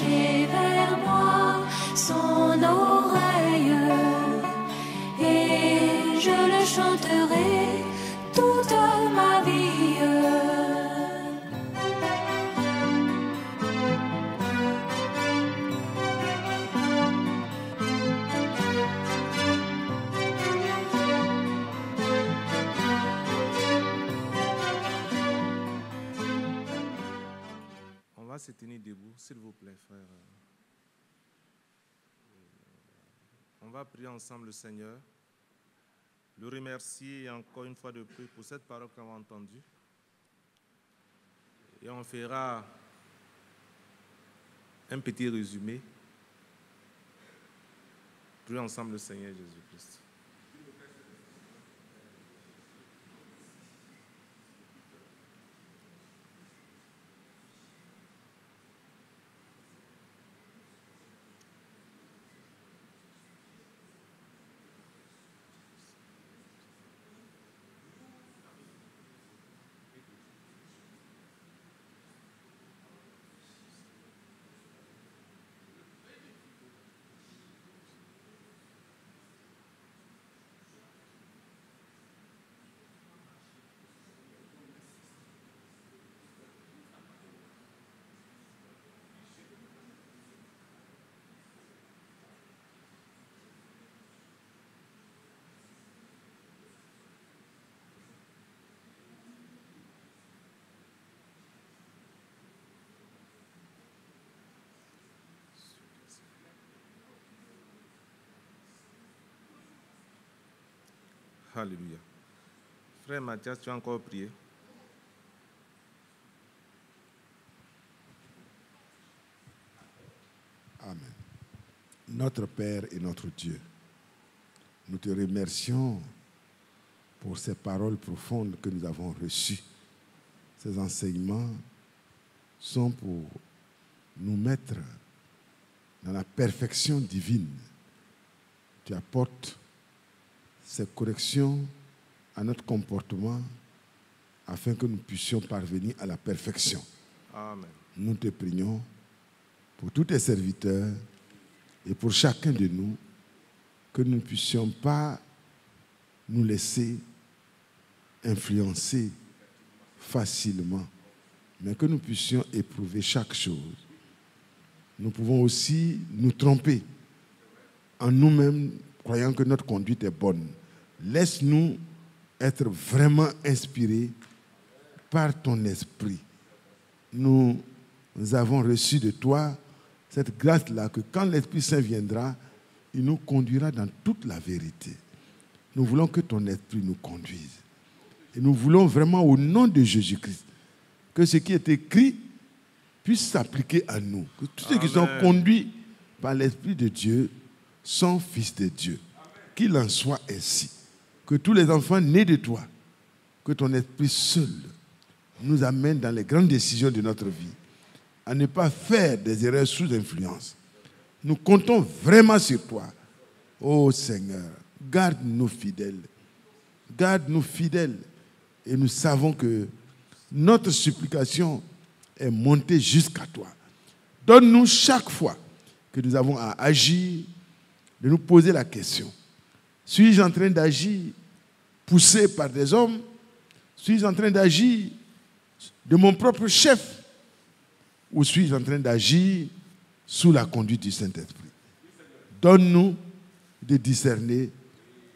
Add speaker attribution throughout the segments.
Speaker 1: pencher vers moi son oreille, et je le chanterai toute ma vie.
Speaker 2: On va se tenir debout, s'il vous plaît, frère. On va prier ensemble le Seigneur, le remercier encore une fois de plus pour cette parole qu'on a entendue. Et on fera un petit résumé. Priez ensemble le Seigneur Jésus-Christ. Alléluia. Frère Mathias, tu as encore prié?
Speaker 3: Amen. Notre Père et notre Dieu, nous te remercions pour ces paroles profondes que nous avons reçues. Ces enseignements sont pour nous mettre dans la perfection divine. Tu apportes ces corrections à notre comportement afin que nous puissions parvenir à la perfection.
Speaker 2: Amen.
Speaker 3: Nous te prions pour tous tes serviteurs et pour chacun de nous, que nous ne puissions pas nous laisser influencer facilement, mais que nous puissions éprouver chaque chose. Nous pouvons aussi nous tromper en nous-mêmes, croyant que notre conduite est bonne. Laisse-nous être vraiment inspirés par ton esprit. Nous avons reçu de toi cette grâce-là, que quand l'Esprit Saint viendra, il nous conduira dans toute la vérité. Nous voulons que ton esprit nous conduise. Et nous voulons vraiment, au nom de Jésus-Christ, que ce qui est écrit puisse s'appliquer à nous. Que tous ceux qui sont conduits par l'Esprit de Dieu sont fils de Dieu. Qu'il en soit ainsi. Que tous les enfants nés de toi, que ton esprit seul nous amène dans les grandes décisions de notre vie, à ne pas faire des erreurs sous influence. Nous comptons vraiment sur toi. Oh Seigneur, garde-nous fidèles. Garde-nous fidèles. Et nous savons que notre supplication est montée jusqu'à toi. Donne-nous chaque fois que nous avons à agir, de nous poser la question. Suis-je en train d'agir poussé par des hommes? Suis-je en train d'agir de mon propre chef? Ou suis-je en train d'agir sous la conduite du Saint-Esprit? Donne-nous de discerner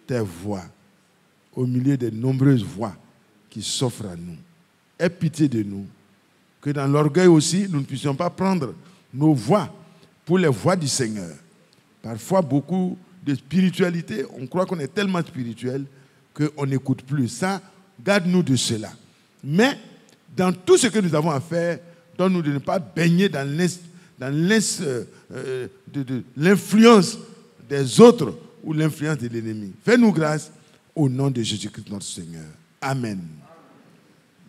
Speaker 3: tes voies au milieu des nombreuses voies qui s'offrent à nous. Aie pitié de nous, que dans l'orgueil aussi, nous ne puissions pas prendre nos voies pour les voies du Seigneur. Parfois, beaucoup de spiritualité, on croit qu'on est tellement spirituel qu'on n'écoute plus. Ça, garde-nous de cela. Mais, dans tout ce que nous avons à faire, donne-nous de ne pas baigner dans l'influence des autres ou l'influence de l'ennemi. Fais-nous grâce au nom de Jésus-Christ notre Seigneur. Amen.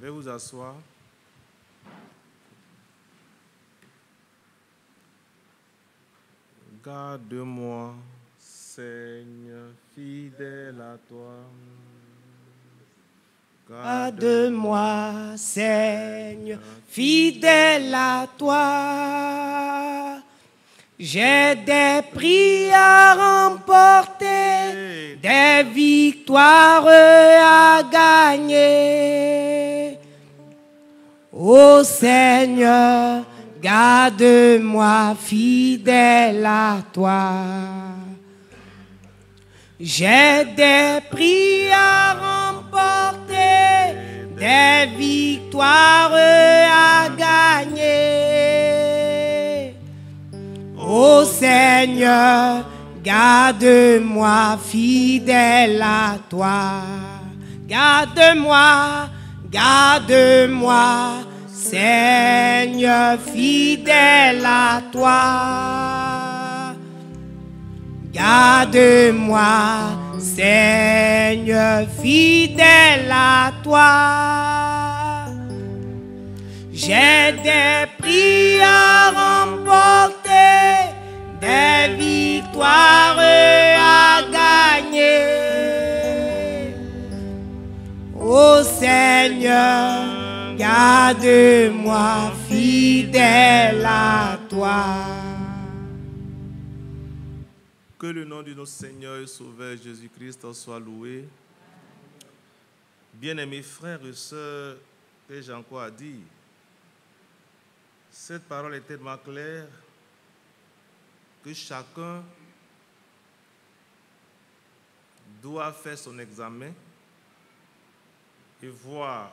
Speaker 2: Veuillez vous asseoir. Garde-moi, Seigneur, fidèle à toi.
Speaker 4: Garde-moi, Seigneur, fidèle à toi. J'ai des prix à remporter, des victoires à gagner. Ô Seigneur, garde-moi fidèle à toi. J'ai des prix à remporter, des victoires à gagner. Ô Seigneur, garde-moi fidèle à toi. Garde-moi, garde-moi, Seigneur, fidèle à toi. Garde-moi, Seigneur, fidèle à toi. J'ai des prix à remporter, des victoires à gagner. Ô Seigneur, garde-moi fidèle à toi.
Speaker 2: Que le nom de notre Seigneur et Sauveur Jésus-Christ soit loué. Bien-aimés frères et sœurs, que j'ai encore à dire. Cette parole est tellement claire que chacun doit faire son examen et voir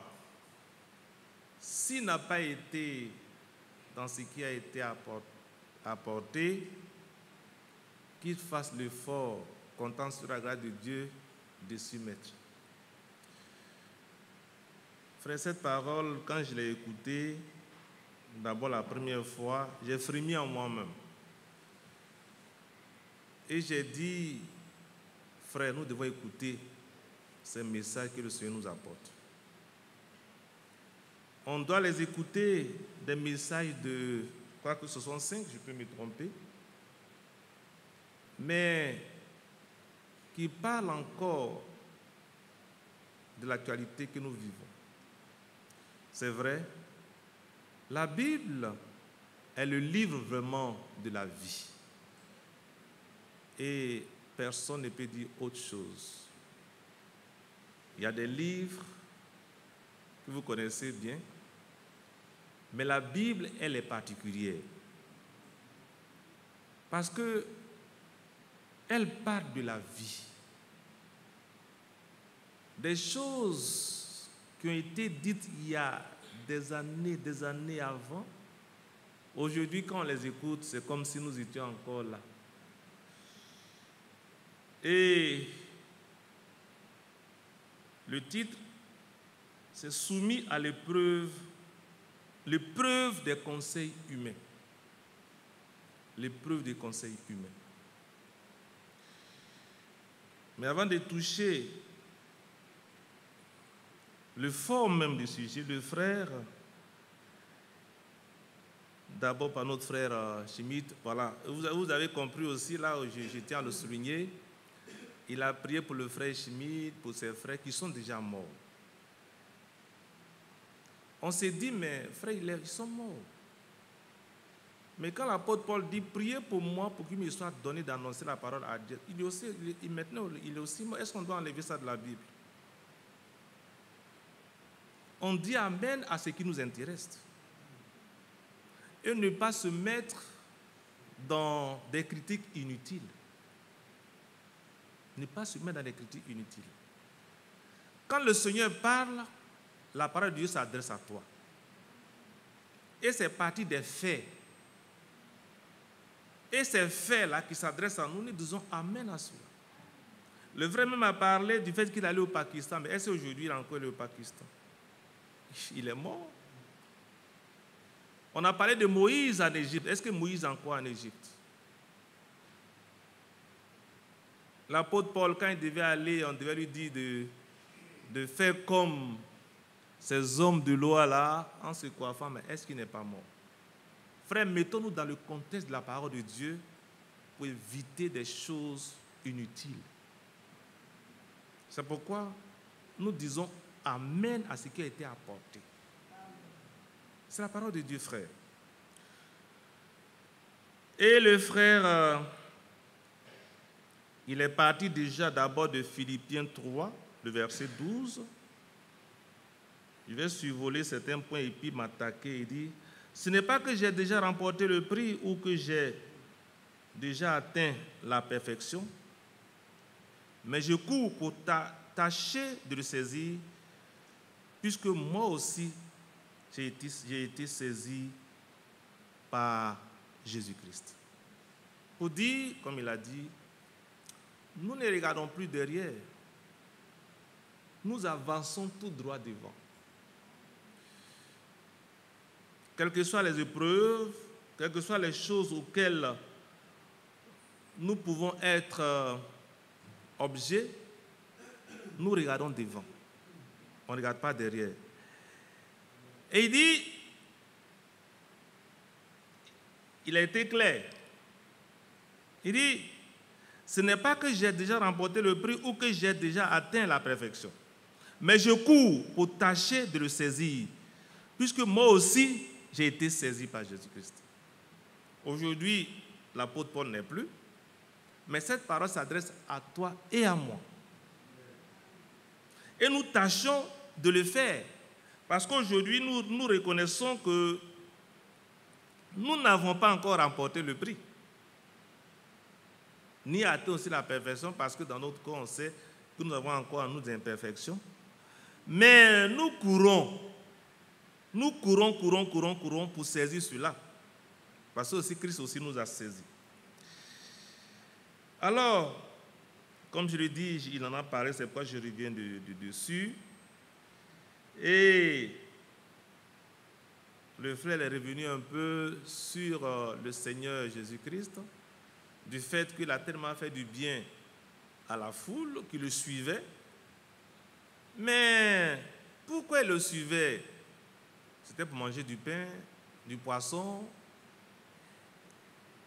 Speaker 2: s'il n'a pas été dans ce qui a été apporté, qu'il fasse l'effort, comptant sur la grâce de Dieu, de s'y mettre. Frère, cette parole, quand je l'ai écoutée, d'abord la première fois, j'ai frémi en moi-même. Et j'ai dit, frère, nous devons écouter ces messages que le Seigneur nous apporte. On doit les écouter, des messages de, je crois que ce sont 5, je peux me tromper, mais qui parlent encore de l'actualité que nous vivons. C'est vrai, la Bible est le livre vraiment de la vie. Et personne ne peut dire autre chose. Il y a des livres que vous connaissez bien, mais la Bible, elle est particulière. Parce que elle parle de la vie. Des choses qui ont été dites il y a des années avant. Aujourd'hui, quand on les écoute, c'est comme si nous étions encore là. Et le titre, c'est soumis à l'épreuve des conseils humains. L'épreuve des conseils humains. Mais avant de toucher le fond même du sujet, le frère, d'abord par notre frère Schmitt, voilà, vous avez compris aussi, là où je tiens à le souligner, il a prié pour le frère Schmitt, pour ses frères qui sont déjà morts. On s'est dit, mais frère, ils sont morts. Mais quand l'apôtre Paul dit, priez pour moi pour qu'il me soit donné d'annoncer la parole à Dieu, maintenant il est aussi mort. Est-ce qu'on doit enlever ça de la Bible? On dit amen à ce qui nous intéresse. Et ne pas se mettre dans des critiques inutiles. Ne pas se mettre dans des critiques inutiles. Quand le Seigneur parle, la parole de Dieu s'adresse à toi. Et c'est parti des faits. Et ces faits-là qui s'adressent à nous, nous disons amen à cela. Le vrai même a parlé du fait qu'il allait au Pakistan. Mais est-ce qu'aujourd'hui il est encore allé au Pakistan? Il est mort. On a parlé de Moïse en Égypte. Est-ce que Moïse est encore en Égypte? L'apôtre Paul, quand il devait aller, on devait lui dire de faire comme ces hommes de loi là, en se coiffant, mais est-ce qu'il n'est pas mort? Frère, mettons-nous dans le contexte de la parole de Dieu pour éviter des choses inutiles. C'est pourquoi nous disons amen à ce qui a été apporté. C'est la parole de Dieu, frère. Et le frère, il est parti déjà d'abord de Philippiens 3, le verset 12. Je vais survoler certains points et puis m'attaquer et dire, ce n'est pas que j'ai déjà remporté le prix ou que j'ai déjà atteint la perfection, mais je cours pour tâcher de le saisir, puisque moi aussi, j'ai été saisi par Jésus-Christ. Pour dire, comme il a dit, nous ne regardons plus derrière, nous avançons tout droit devant. Quelles que soient les épreuves, quelles que soient les choses auxquelles nous pouvons être objets, nous regardons devant. On ne regarde pas derrière. Et il dit, il a été clair. Il dit, ce n'est pas que j'ai déjà remporté le prix ou que j'ai déjà atteint la perfection, mais je cours pour tâcher de le saisir, puisque moi aussi, j'ai été saisi par Jésus-Christ. Aujourd'hui, l'apôtre Paul n'est plus, mais cette parole s'adresse à toi et à moi. Et nous tâchons de le faire, parce qu'aujourd'hui, nous reconnaissons que nous n'avons pas encore remporté le prix, ni atteint aussi la perfection, parce que dans notre cas, on sait que nous avons encore en nous des imperfections. Mais nous courons pour saisir cela. Parce que aussi Christ aussi nous a saisis. Alors, comme je l'ai dit, il en a parlé, c'est pourquoi je reviens dessus. Et le frère est revenu un peu sur le Seigneur Jésus-Christ, du fait qu'il a tellement fait du bien à la foule qui le suivait. Mais pourquoi il le suivait? C'était pour manger du pain, du poisson.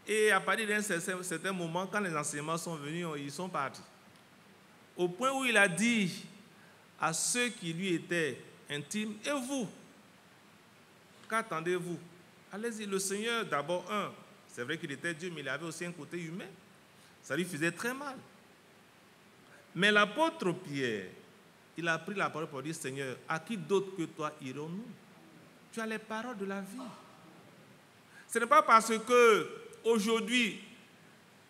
Speaker 2: Et à partir d'un certain moment, quand les enseignements sont venus, ils sont partis. Au point où il a dit à ceux qui lui étaient intimes, et vous, qu'attendez-vous? Allez-y, le Seigneur, d'abord, c'est vrai qu'il était Dieu, mais il avait aussi un côté humain. Ça lui faisait très mal. Mais l'apôtre Pierre, il a pris la parole pour dire, Seigneur, à qui d'autre que toi irons-nous? Tu as les paroles de la vie. Ce n'est pas parce que aujourd'hui,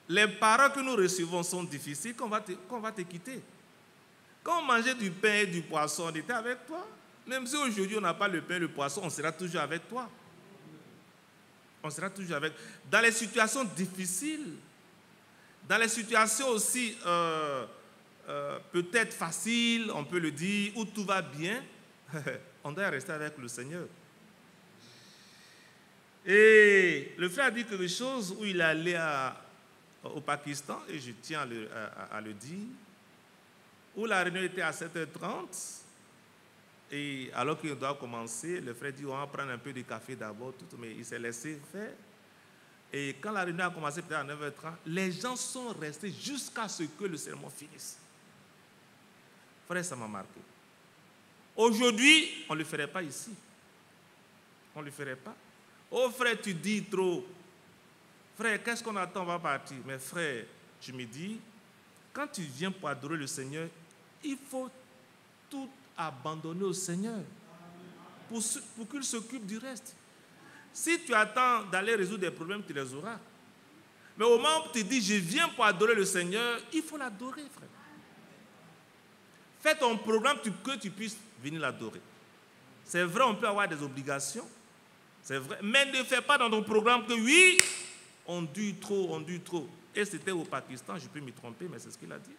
Speaker 2: les paroles que nous recevons sont difficiles qu'on va te quitter. Quand on mangeait du pain et du poisson, on était avec toi. Même si aujourd'hui on n'a pas le pain et le poisson, on sera toujours avec toi. On sera toujours avec. Dans les situations difficiles, dans les situations aussi peut-être faciles, on peut le dire, où tout va bien, on doit rester avec le Seigneur. Et le frère a dit quelque chose où il est allé au Pakistan, et je tiens à le dire, où la réunion était à 7h30, et alors qu'il doit commencer, le frère dit on va prendre un peu de café d'abord, mais il s'est laissé faire. Et quand la réunion a commencé peut-être à 9h30, les gens sont restés jusqu'à ce que le sermon finisse. Frère, ça m'a marqué. Aujourd'hui, on ne le ferait pas ici. On ne le ferait pas. Oh frère, tu dis trop. Frère, qu'est-ce qu'on attend? On va partir. Mais frère, je me dis, quand tu viens pour adorer le Seigneur, il faut tout abandonner au Seigneur pour qu'il s'occupe du reste. Si tu attends d'aller résoudre des problèmes, tu les auras. Mais au moment où tu dis, je viens pour adorer le Seigneur, il faut l'adorer, frère. Fais ton programme que tu puisses venir l'adorer. C'est vrai, on peut avoir des obligations. C'est vrai. Mais ne fais pas dans ton programme que oui, on dure trop. Et c'était au Pakistan, je peux me tromper, mais c'est ce qu'il a dit.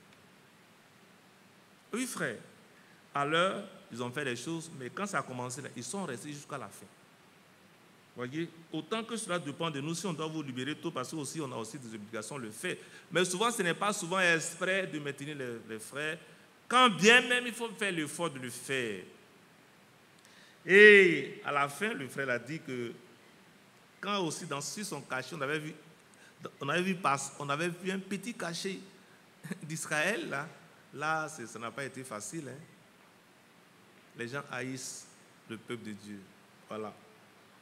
Speaker 2: Oui, frère. À l'heure, ils ont fait les choses, mais quand ça a commencé, ils sont restés jusqu'à la fin. Voyez, autant que cela dépend de nous, si on doit vous libérer tôt, parce qu'on a aussi des obligations, on le fait. Mais souvent, ce n'est pas souvent exprès de maintenir les frères. Quand bien même, il faut faire l'effort de le faire. Et à la fin, le frère a dit que quand aussi sur son cachet, on avait vu un petit cachet d'Israël, là ça n'a pas été facile. Hein. Les gens haïssent le peuple de Dieu. Voilà.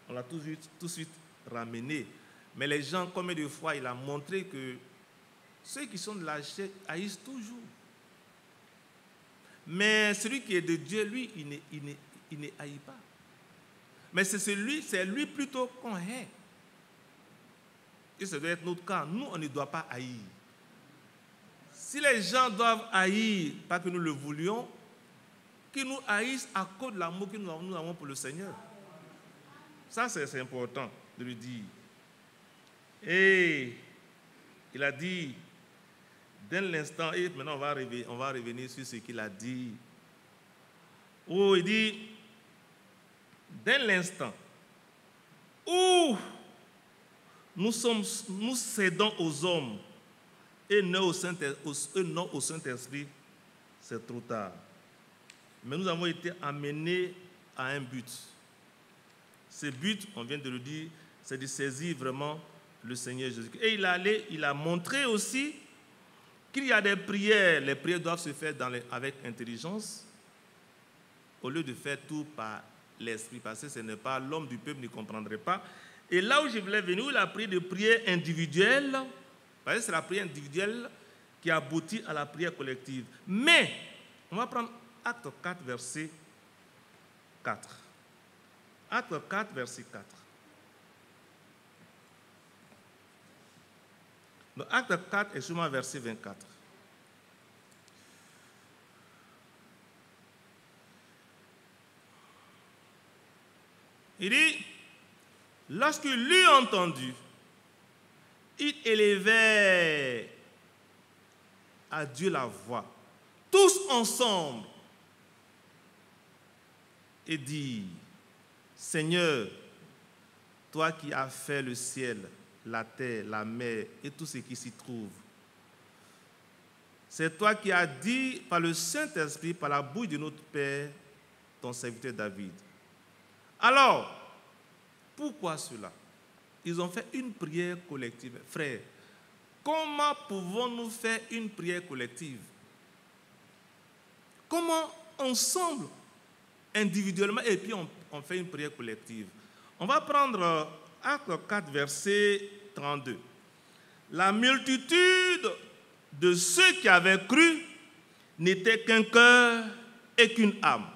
Speaker 2: On l'a tout de suite ramené. Mais les gens, combien de fois il a montré que ceux qui sont de la chair haïssent toujours. Mais celui qui est de Dieu, lui, il ne haït pas. Mais c'est lui plutôt qu'on hait. Et ça doit être notre cas. Nous, on ne doit pas haïr. Si les gens doivent haïr, pas que nous le voulions, qu'ils nous haïssent à cause de l'amour que nous avons pour le Seigneur. Ça, c'est important de le dire. Et il a dit, dès l'instant, et maintenant on va revenir sur ce qu'il a dit. Oh, il dit, dès l'instant où nous cédons aux hommes et non au Saint-Esprit, c'est trop tard. Mais nous avons été amenés à un but. Ce but, on vient de le dire, c'est de saisir vraiment le Seigneur Jésus-Christ. Et il a montré aussi qu'il y a des prières. Les prières doivent se faire avec intelligence au lieu de faire tout par l'esprit, parce que ce n'est pas l'homme du peuple ne comprendrait pas. Et là où je voulais venir, il a pris de prières individuelles, parce que c'est la prière individuelle qui aboutit à la prière collective. Mais, on va prendre Acte 4, verset 4. Acte 4, verset 4. Donc, Acte 4 est seulement verset 24. Il dit, lorsqu'il l'eut entendu, il élevait à Dieu la voix, tous ensemble, et dit, Seigneur, toi qui as fait le ciel, la terre, la mer et tout ce qui s'y trouve, c'est toi qui as dit par le Saint-Esprit, par la bouche de notre Père, ton serviteur David. Alors, pourquoi cela? Ils ont fait une prière collective. Frères, comment pouvons-nous faire une prière collective? Comment ensemble, individuellement, et puis on fait une prière collective? On va prendre Acte 4, verset 32. La multitude de ceux qui avaient cru n'était qu'un cœur et qu'une âme.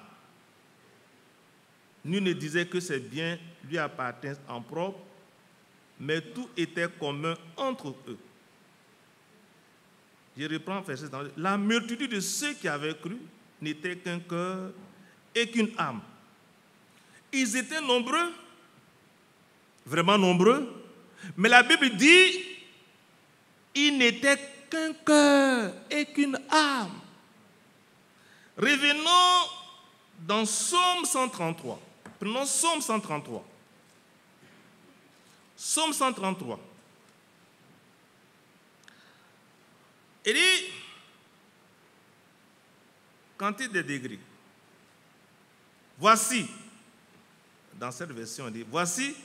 Speaker 2: Nul ne disait que ses biens lui appartiennent en propre, mais tout était commun entre eux. Je reprends verset 32. La multitude de ceux qui avaient cru n'était qu'un cœur et qu'une âme. Ils étaient nombreux, vraiment nombreux, mais la Bible dit, ils n'étaient qu'un cœur et qu'une âme. Revenons dans Psaume 133. Prenons Psaume 133. Psaume 133. Il dit, quantité de degrés. Voici, dans cette version, on dit, voici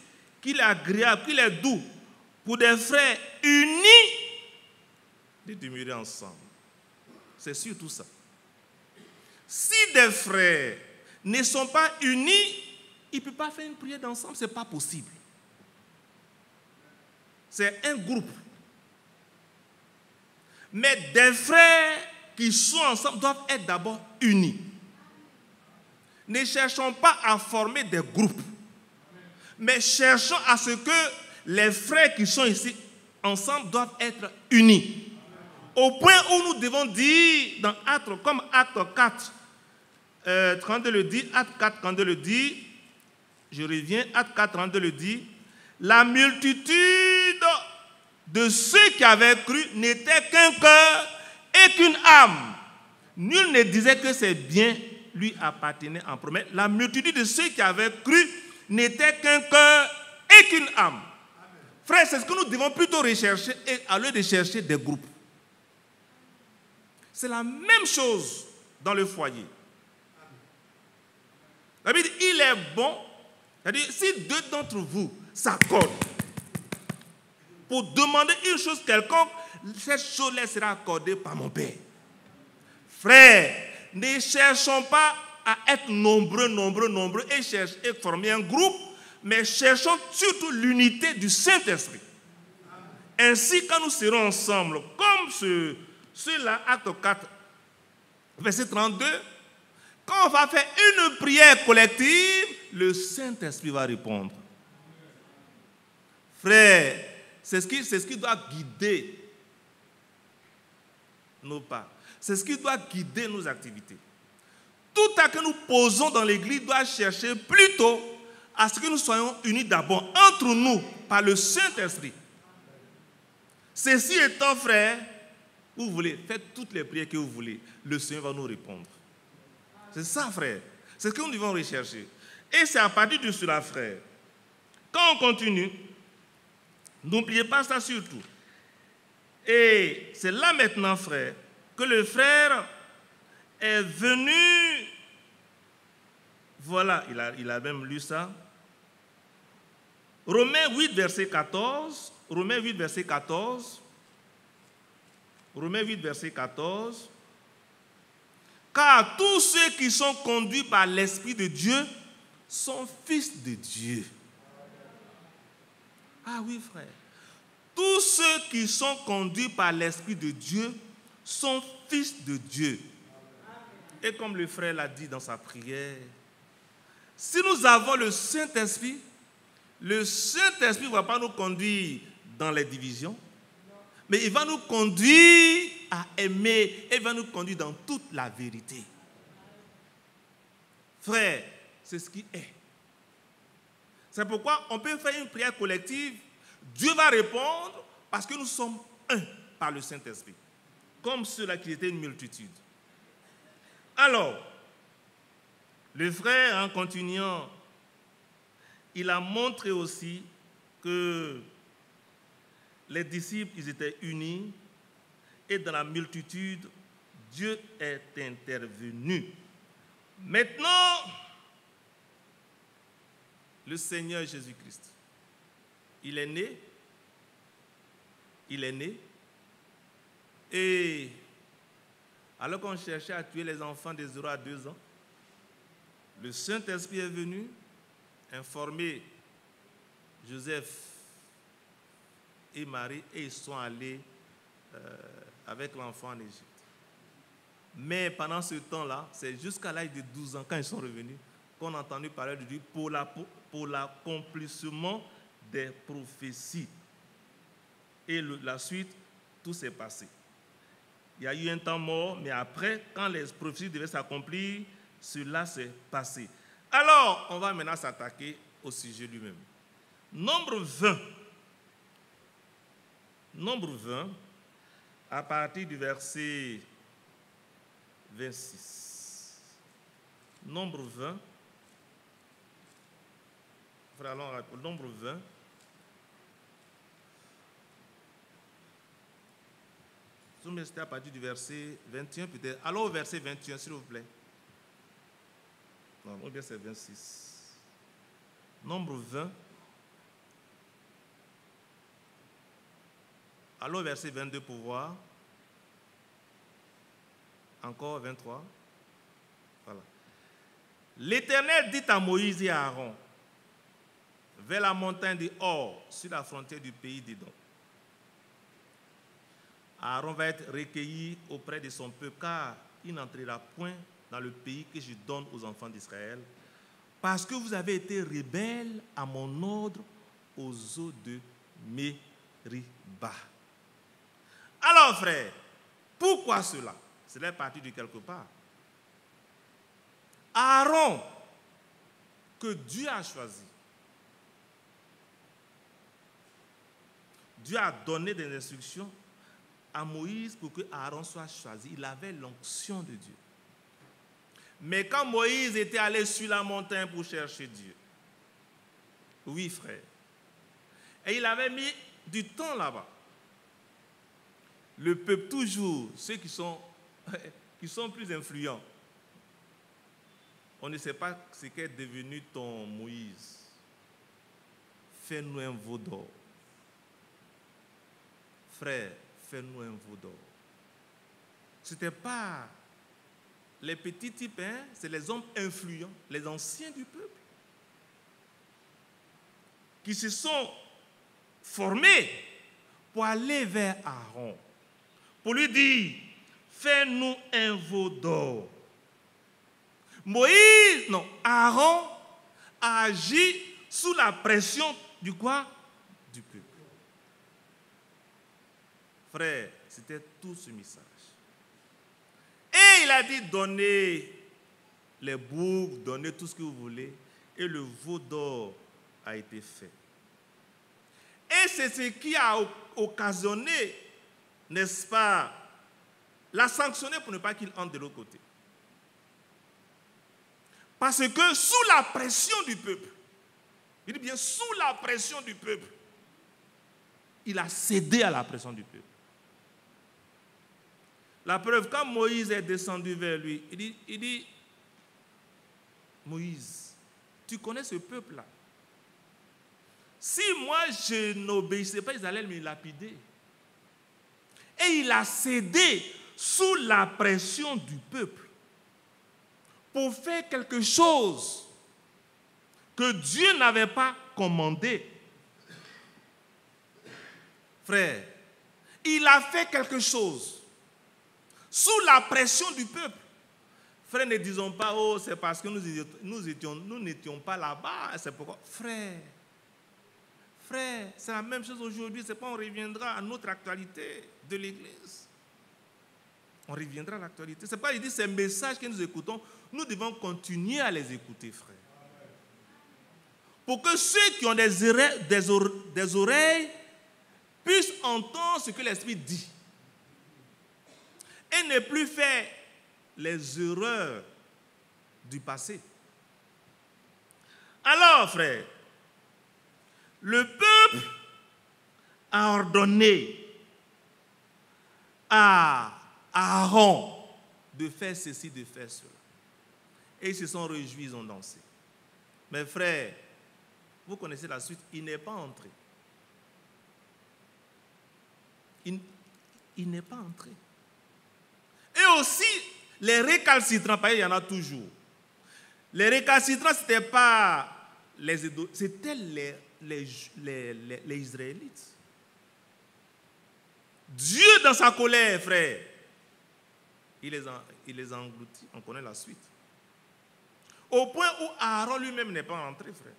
Speaker 2: qu'il est agréable, qu'il est doux pour des frères unis de demeurer ensemble. C'est surtout ça. Si des frères ne sont pas unis, ils ne peuvent pas faire une prière d'ensemble, ce n'est pas possible. C'est un groupe. Mais des frères qui sont ensemble doivent être d'abord unis. Ne cherchons pas à former des groupes, mais cherchons à ce que les frères qui sont ici ensemble doivent être unis. Au point où nous devons dire, dans Acte, comme Acte 4, 32 le dit, Acte 4, 32 le dit, je reviens, Acte 4, 32 le dit, la multitude de ceux qui avaient cru n'était qu'un cœur et qu'une âme. Nul ne disait que ses biens lui appartenaient en premier. La multitude de ceux qui avaient cru n'était qu'un cœur et qu'une âme. Frère, c'est ce que nous devons plutôt rechercher à lieu de chercher des groupes. C'est la même chose dans le foyer. La Bible dit, il est bon, c'est-à-dire si deux d'entre vous s'accordent pour demander une chose quelconque, cette chose-là sera accordée par mon Père. Frère, ne cherchons pas à être nombreux et former un groupe, mais cherchons surtout l'unité du Saint-Esprit. Ainsi, quand nous serons ensemble, comme cela, acte 4, verset 32, quand on va faire une prière collective, le Saint-Esprit va répondre. Frère, c'est ce qui doit guider nos pas. C'est ce qui doit guider nos activités. Tout acte que nous posons dans l'Église doit chercher plutôt à ce que nous soyons unis d'abord entre nous par le Saint-Esprit. Ceci étant, frère, vous voulez, faites toutes les prières que vous voulez. Le Seigneur va nous répondre. C'est ça, frère. C'est ce que nous devons rechercher. Et c'est à partir de cela, frère. Quand on continue, n'oubliez pas ça surtout. Et c'est là maintenant, frère, que le frère est venu. Voilà, il a même lu ça. Romains 8, verset 14. Romains 8, verset 14. Romains 8, verset 14. Car tous ceux qui sont conduits par l'Esprit de Dieu sont fils de Dieu. Ah oui, frère. Tous ceux qui sont conduits par l'Esprit de Dieu sont fils de Dieu. Et comme le frère l'a dit dans sa prière, si nous avons le Saint-Esprit ne va pas nous conduire dans les divisions, mais il va nous conduire à aimer et il va nous conduire dans toute la vérité. Frère, c'est ce qui est. C'est pourquoi on peut faire une prière collective. Dieu va répondre parce que nous sommes un par le Saint-Esprit. Comme ceux-là qui étaient une multitude. Alors, le frère, en continuant, il a montré aussi que les disciples, ils étaient unis et dans la multitude, Dieu est intervenu. Maintenant, le Seigneur Jésus-Christ, il est né, et alors qu'on cherchait à tuer les enfants de 0 à 2 ans, le Saint-Esprit est venu informer Joseph et Marie et ils sont allés avec l'enfant en Égypte. Mais pendant ce temps-là, c'est jusqu'à l'âge de 12 ans, quand ils sont revenus, qu'on a entendu parler de Dieu pour l'accomplissement des prophéties. Et la suite, tout s'est passé. Il y a eu un temps mort, mais après, quand les prophéties devaient s'accomplir, cela s'est passé. Alors, on va maintenant s'attaquer au sujet lui-même. Nombre 20, à partir du verset 26. Nombre 20. Allons au nombre 20. C'était à partir du verset 21 peut-être. Allons au verset 21, s'il vous plaît. Non, ou bien c'est 26. Nombre 20. Allons au verset 22 pour voir. Encore 23. Voilà. L'Éternel dit à Moïse et à Aaron, vers la montagne de Hor, sur la frontière du pays d'Édom. Aaron va être recueilli auprès de son peuple, car il n'entrera point dans le pays que je donne aux enfants d'Israël, parce que vous avez été rebelles à mon ordre aux eaux de Mériba. Alors, frère, pourquoi cela? Cela est parti de quelque part. Aaron, que Dieu a choisi, Dieu a donné des instructions à Moïse pour que Aaron soit choisi. Il avait l'onction de Dieu. Mais quand Moïse était allé sur la montagne pour chercher Dieu, oui frère, et il avait mis du temps là-bas, le peuple toujours, ceux qui sont plus influents, on ne sait pas ce qu'est devenu ton Moïse. Fais-nous un veau d'or. Frère, fais-nous un veau d'or. Ce n'était pas les petits types, hein, c'est les hommes influents, les anciens du peuple, qui se sont formés pour aller vers Aaron, pour lui dire, fais-nous un veau d'or. Aaron a agi sous la pression du quoi? Du peuple. Frère, c'était tout ce message. Et il a dit, donnez les boucs, donnez tout ce que vous voulez. Et le veau d'or a été fait. Et c'est ce qui a occasionné, n'est-ce pas, l'a sanctionné pour ne pas qu'il entre de l'autre côté. Parce que sous la pression du peuple, il dit bien sous la pression du peuple, il a cédé à la pression du peuple. La preuve, quand Moïse est descendu vers lui, il dit, Moïse, tu connais ce peuple-là. Si moi je n'obéissais pas, ils allaient me lapider. Et il a cédé sous la pression du peuple pour faire quelque chose que Dieu n'avait pas commandé. Frère, il a fait quelque chose sous la pression du peuple. Frère, ne disons pas, oh, c'est parce que nous n'étions pas là-bas, c'est pourquoi. Frère, c'est la même chose aujourd'hui, c'est pas on reviendra à notre actualité de l'Église. On reviendra à l'actualité. C'est pas, il dit, ces messages que nous écoutons, nous devons continuer à les écouter, frère. Pour que ceux qui ont des oreilles puissent entendre ce que l'Esprit dit. Et ne plus faire les erreurs du passé. Alors, frère, le peuple a ordonné à Aaron de faire ceci, de faire cela. Et ils se sont réjouis, ils ont dansé. Mais frère, vous connaissez la suite, il n'est pas entré. Il n'est pas entré. Et aussi, les récalcitrants, il y en a toujours. Les récalcitrants, ce n'étaient pas les Édomites, c'était les Israélites. Dieu, dans sa colère, frère, il les a engloutis. On connaît la suite. Au point où Aaron lui-même n'est pas entré, frère.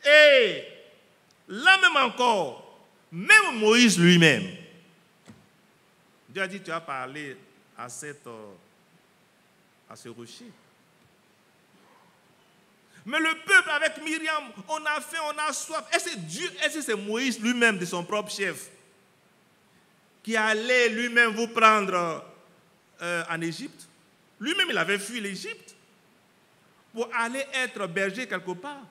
Speaker 2: Et là même encore, même Moïse lui-même, Dieu a dit, tu as parlé à ce rocher. Mais le peuple avec Myriam, on a faim, on a soif. Est-ce que c'est Moïse lui-même, de son propre chef, qui allait lui-même vous prendre en Égypte? Lui-même, il avait fui l'Égypte pour aller être berger quelque part.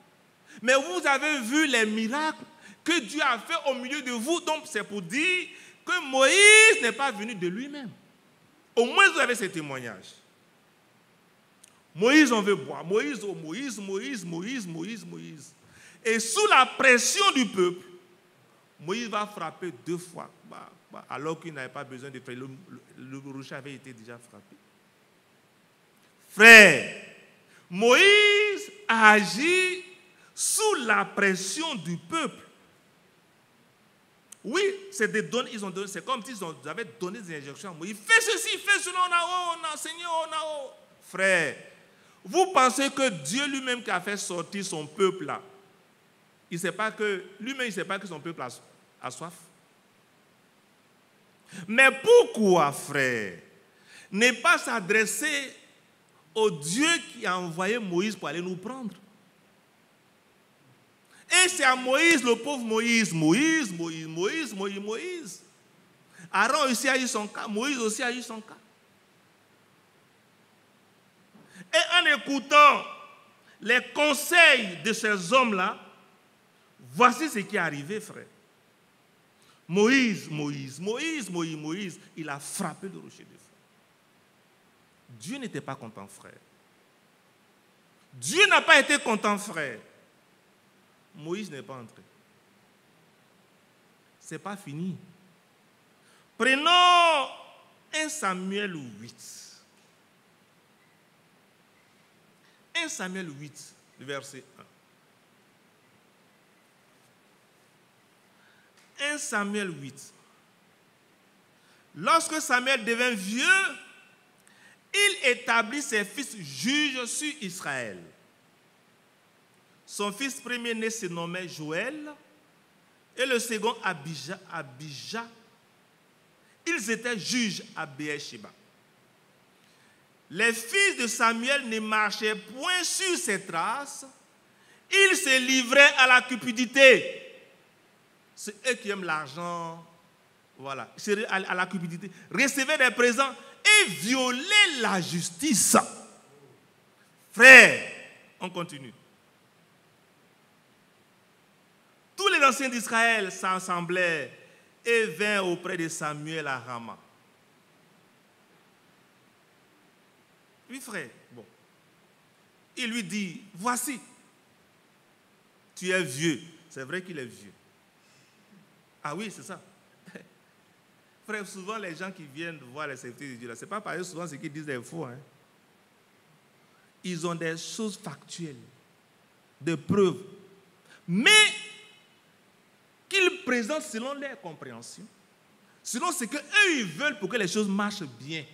Speaker 2: Mais vous avez vu les miracles que Dieu a fait au milieu de vous. Donc, c'est pour dire que Moïse n'est pas venu de lui-même. Au moins, vous avez ce témoignage. Moïse, on veut boire. Moïse. Et sous la pression du peuple, Moïse va frapper 2 fois. Alors qu'il n'avait pas besoin de faire. Le rocher avait été déjà frappé. Frère, Moïse a agi sous la pression du peuple. Oui, c'est comme s'ils avaient donné des injections à Moïse. Fais ceci, fais cela, on a Seigneur, on a. Frère, vous pensez que Dieu lui-même qui a fait sortir son peuple là, il ne sait pas que son peuple a soif? Mais pourquoi, frère, ne pas s'adresser au Dieu qui a envoyé Moïse pour aller nous prendre? Et c'est à Moïse, le pauvre Moïse. Aaron aussi a eu son cas, Moïse aussi a eu son cas. Et en écoutant les conseils de ces hommes-là, voici ce qui est arrivé, frère. Moïse, il a frappé le rocher de feu. Dieu n'était pas content, frère. Dieu n'a pas été content, frère. Moïse n'est pas entré. Ce n'est pas fini. Prenons 1 Samuel 8. 1 Samuel 8, verset 1 Samuel 8. Lorsque Samuel devint vieux, il établit ses fils juges sur Israël. Son fils premier-né se nommait Joël et le second Abijah. Ils étaient juges à Beersheba. Les fils de Samuel ne marchaient point sur ses traces. Ils se livraient à la cupidité. C'est eux qui aiment l'argent. Voilà, à la cupidité. Recevaient des présents et violaient la justice. Frères, on continue. Tous les anciens d'Israël s'assemblaient et vinrent auprès de Samuel à Rama. Oui, frère, bon. Il lui dit, voici, tu es vieux. C'est vrai qu'il est vieux. Ah oui, c'est ça. Frère, souvent les gens qui viennent voir les serviteurs de Dieu, ce n'est pas pareil souvent ce qu'ils disent des faux. Hein. Ils ont des choses factuelles, des preuves. Mais qu'ils présentent selon leur compréhension, selon ce qu'eux ils veulent pour que les choses marchent bien.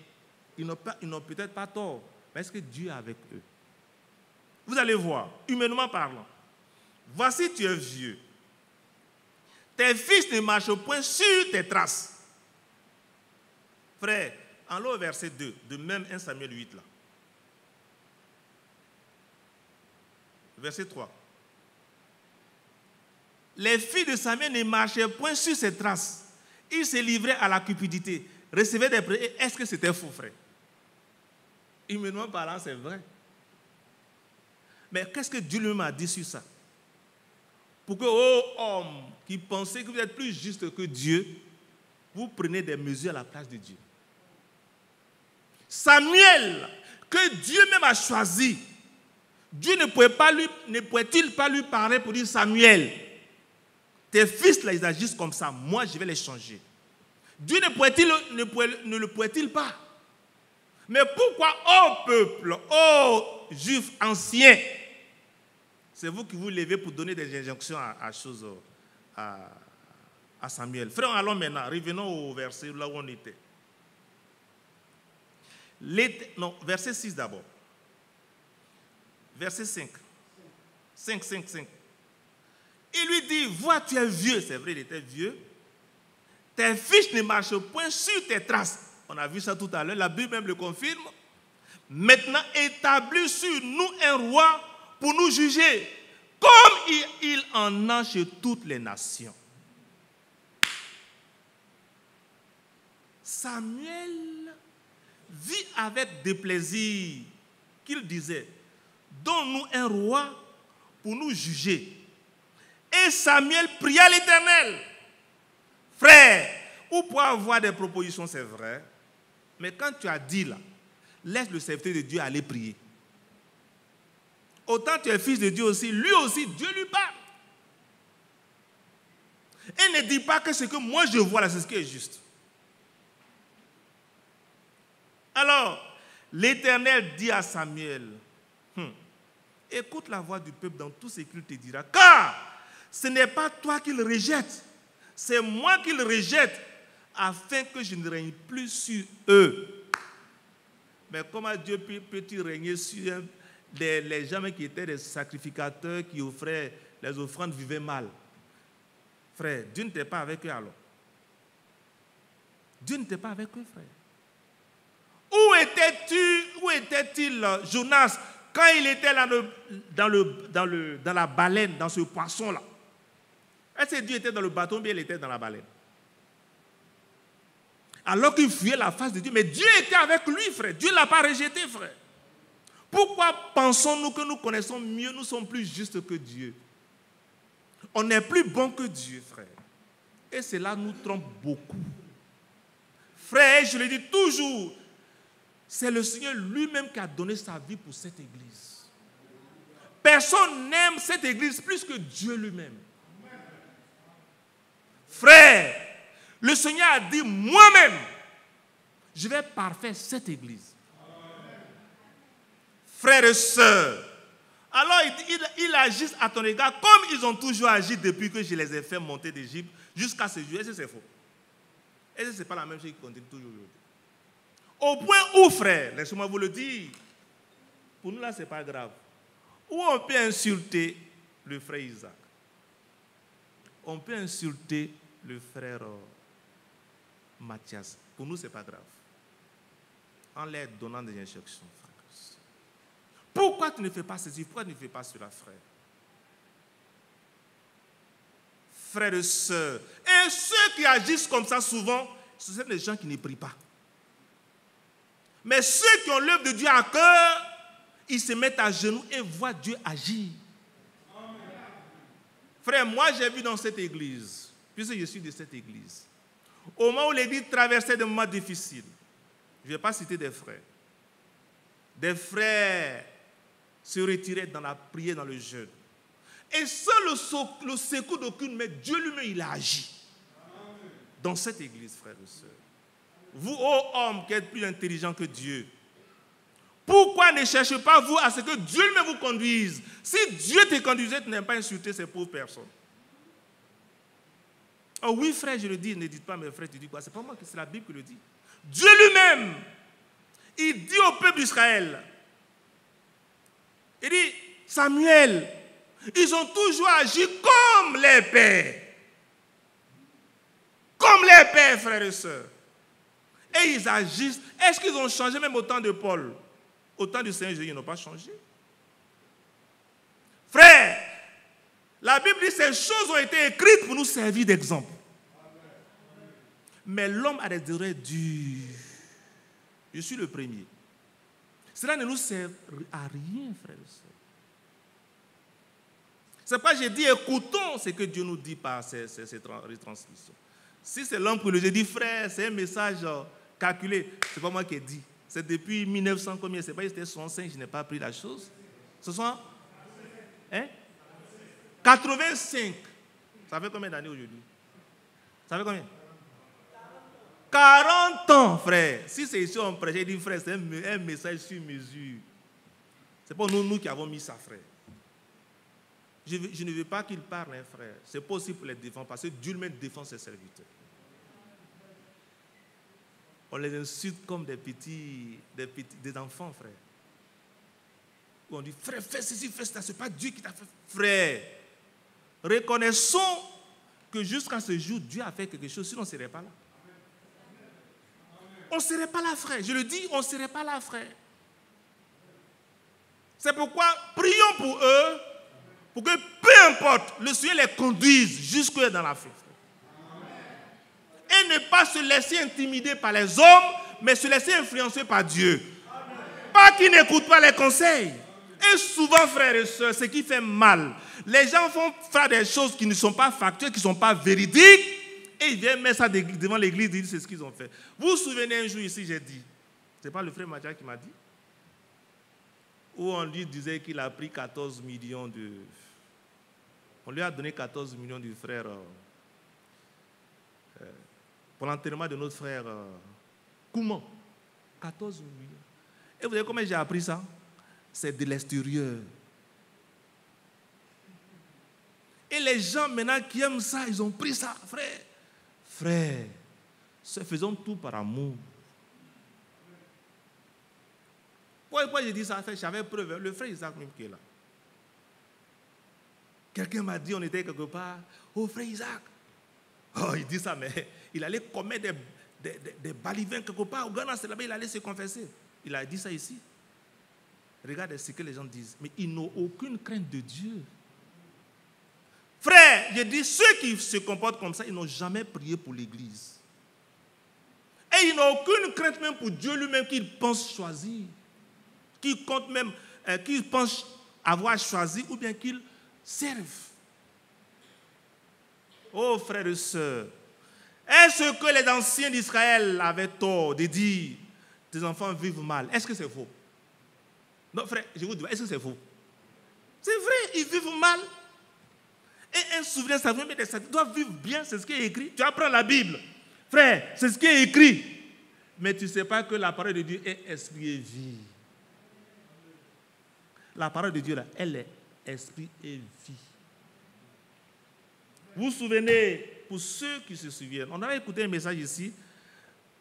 Speaker 2: Ils n'ont peut-être pas tort, mais est-ce que Dieu est avec eux? Vous allez voir, humainement parlant. Voici, tu es vieux. Tes fils ne marchent point sur tes traces. Frère, en l'au verset 2, de même 1 Samuel 8 là. Verset 3. Les filles de Samuel ne marchaient point sur ses traces. Ils se livraient à la cupidité, recevaient des prêts. Est-ce que c'était faux, frère? Humainement parlant, c'est vrai. Mais qu'est-ce que Dieu lui m'a dit sur ça? Pour que, ô homme qui pensez que vous êtes plus juste que Dieu, vous prenez des mesures à la place de Dieu. Samuel, que Dieu même a choisi, Dieu ne pouvait-il pas lui parler pour dire Samuel, tes fils là, ils agissent comme ça, moi je vais les changer. Dieu ne le pouvait-il pas? Mais pourquoi, ô peuple, ô juifs anciens, c'est vous qui vous levez pour donner des injonctions à Samuel. Frère, allons maintenant, revenons au verset là où on était. Verset 6 d'abord. Verset 5. 5. Il lui dit, vois, tu es vieux. C'est vrai, il était vieux. Tes fils ne marchent point sur tes traces. On a vu ça tout à l'heure, la Bible même le confirme. Maintenant, établis sur nous un roi pour nous juger, comme il en a chez toutes les nations. Samuel vit avec déplaisir qu'il disait, donne-nous un roi pour nous juger. Et Samuel pria l'Éternel. Frère, ou pour avoir des propositions, c'est vrai, mais quand tu as dit là, laisse le serviteur de Dieu aller prier. Autant tu es fils de Dieu aussi, lui aussi, Dieu lui parle. Et ne dis pas que ce que moi je vois là, c'est ce qui est juste. Alors, l'Éternel dit à Samuel, écoute la voix du peuple dans tout ce qu'il te dira, car ce n'est pas toi qu'il rejette, c'est moi qu'il rejette, afin que je ne règne plus sur eux. Mais comment Dieu peut-il régner sur les gens qui étaient des sacrificateurs, qui offraient les offrandes, vivaient mal? Frère, Dieu n'était pas avec eux alors. Dieu n'était pas avec eux, frère. Où était-il, Jonas, quand il était là dans la baleine, dans ce poisson-là? Est-ce que Dieu était dans le bateau ou bien il était dans la baleine? Alors qu'il fuyait la face de Dieu. Mais Dieu était avec lui, frère. Dieu ne l'a pas rejeté, frère. Pourquoi pensons-nous que nous connaissons mieux, nous sommes plus justes que Dieu? On est plus bon que Dieu, frère. Et cela nous trompe beaucoup. Frère, je le dis toujours, c'est le Seigneur lui-même qui a donné sa vie pour cette église. Personne n'aime cette église plus que Dieu lui-même. Frère, le Seigneur a dit, moi-même, je vais parfaire cette église. Frères et sœurs, Alors ils agissent à ton égard comme ils ont toujours agi depuis que je les ai fait monter d'Égypte jusqu'à ce jour. Est-ce que c'est faux? Est-ce que ce n'est pas la même chose qui continue toujours aujourd'hui? Au point où, frère, laissez-moi vous le dire, pour nous là, ce n'est pas grave. Où on peut insulter le frère Isaac. On peut insulter le frère Mathias. Pour nous, ce n'est pas grave. En leur donnant des instructions, frère. Pourquoi tu ne fais pas ceci? Pourquoi tu ne fais pas cela, frère? Frères et sœurs. Et ceux qui agissent comme ça souvent, ce sont les gens qui ne prient pas. Mais ceux qui ont l'œuvre de Dieu à cœur, ils se mettent à genoux et voient Dieu agir. Frère, moi j'ai vu dans cette église, puisque je suis de cette église, au moment où l'église traversait des moments difficiles, je ne vais pas citer des frères se retiraient dans la prière, dans le jeûne. Et sans le secours d'aucune main, Dieu lui-même, il a agi. Dans cette église, frères et sœurs. Vous, ô hommes, qui êtes plus intelligents que Dieu, pourquoi ne cherchez pas vous à ce que Dieu lui-même vous conduise? Si Dieu te conduisait, tu n'aimes pas insulter ces pauvres personnes. Oh oui, frère, je le dis, ne dites pas, mes frères, tu dis quoi? C'est pas moi, c'est la Bible qui le dit. Dieu lui-même, il dit au peuple d'Israël, il dit, Samuel, ils ont toujours agi comme les pères. Comme les pères, frères et sœurs. Et ils agissent. Est-ce qu'ils ont changé même au temps de Paul? Au temps du Seigneur Jésus, ils n'ont pas changé. Frère, la Bible dit que ces choses ont été écrites pour nous servir d'exemple. Mais l'homme a des oreilles dures. Je suis le premier. Cela ne nous sert à rien, frère et sœur. C'est pourquoi j'ai dit, écoutons ce que Dieu nous dit par ces retransmissions. Si c'est l'homme qui le dit, frère, c'est un message calculé. Ce n'est pas moi qui ai dit. C'est depuis 1900, combien? C'est pas, c'était 65, je n'ai pas appris la chose. Ce sont 85. Ça fait combien d'années aujourd'hui? Ça fait combien? 40 ans, frère. Si c'est ici on prêche, il dit, frère, c'est un message sur mesure. Ce n'est pas nous qui avons mis ça, frère. Je ne veux pas qu'ils parlent, hein, frère. C'est pas aussi pour les défendre, parce que Dieu lui-même défend ses serviteurs. On les insulte comme des enfants, frère. On dit, frère, fais ceci, fais cela. Ce n'est pas Dieu qui t'a fait. Frère, reconnaissons que jusqu'à ce jour, Dieu a fait quelque chose, sinon on ne serait pas là. On ne serait pas là, frère. Je le dis, on ne serait pas là, frère. C'est pourquoi prions pour eux, pour que peu importe, le Seigneur les conduise jusque dans la fête. Et ne pas se laisser intimider par les hommes, mais se laisser influencer par Dieu. Pas qu'ils n'écoutent pas les conseils. Et souvent, frères et sœurs, ce qui fait mal, les gens font faire des choses qui ne sont pas factuelles, qui ne sont pas véridiques, et ils viennent mettre ça devant l'église et disent c'est ce qu'ils ont fait. Vous vous souvenez un jour ici, j'ai dit, ce n'est pas le frère Mathias qui m'a dit, où on lui disait qu'il a pris 14 millions de... On lui a donné 14 millions du frère pour l'enterrement de notre frère Kouman. 14 millions. Et vous savez comment j'ai appris ça? C'est de l'extérieur. Et les gens maintenant qui aiment ça, ils ont pris ça, frère. Frère, faisons tout par amour. Pourquoi j'ai dit ça? J'avais preuve. Le frère Isaac même qui est là. Quelqu'un m'a dit, on était quelque part, oh frère Isaac. Oh, il dit ça, mais il allait commettre des balivins quelque part. Au Ghana, c'est là-bas, il allait se confesser. Il a dit ça ici. Regardez ce que les gens disent. Mais ils n'ont aucune crainte de Dieu. Frère, je dis, ceux qui se comportent comme ça, ils n'ont jamais prié pour l'Église. Et ils n'ont aucune crainte même pour Dieu lui-même qu'ils pensent choisir. Qu'ils comptent même, qu'ils pensent avoir choisi ou bien qu'ils servent. Oh frères et sœurs, est-ce que les anciens d'Israël avaient tort de dire tes enfants vivent mal? Est-ce que c'est faux? Non frère, je vous dis, est-ce que c'est faux? C'est vrai, ils vivent mal. Et un souverain, ça veut mettre ça doit vivre bien, c'est ce qui est écrit. Tu apprends la Bible. Frère, c'est ce qui est écrit. Mais tu ne sais pas que la parole de Dieu est esprit et vie. La parole de Dieu, là, elle est esprit et vie. Vous vous souvenez, pour ceux qui se souviennent, on avait écouté un message ici,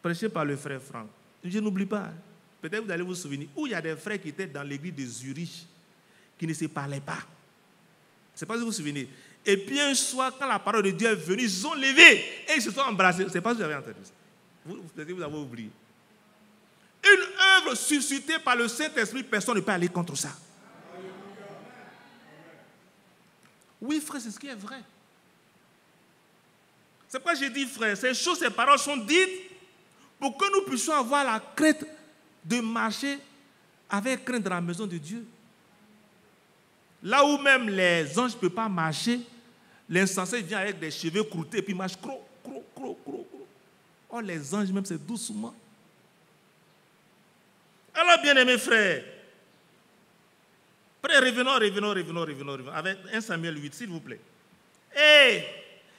Speaker 2: prêché par le frère Franck. Je n'oublie pas. Peut-être vous allez vous souvenir, où il y a des frères qui étaient dans l'église de Zurich, qui ne se parlaient pas. Je ne sais pas si vous vous souvenez. Et puis un soir, quand la parole de Dieu est venue, ils se sont levés et ils se sont embrassés. Je ne sais pas si vous avez entendu ça. Peut-être que vous avez oublié. Une œuvre suscitée par le Saint-Esprit, personne ne peut aller contre ça. Oui, frère, c'est ce qui est vrai. C'est pourquoi j'ai dit, frère, ces choses, ces paroles sont dites pour que nous puissions avoir la crainte de marcher avec crainte dans la maison de Dieu. Là où même les anges ne peuvent pas marcher, l'insensé vient avec des cheveux croûtés et puis marche cro. Oh, les anges même, c'est doucement. Alors, bien-aimés frères, frère, revenons avec 1 Samuel 8, s'il vous plaît. Et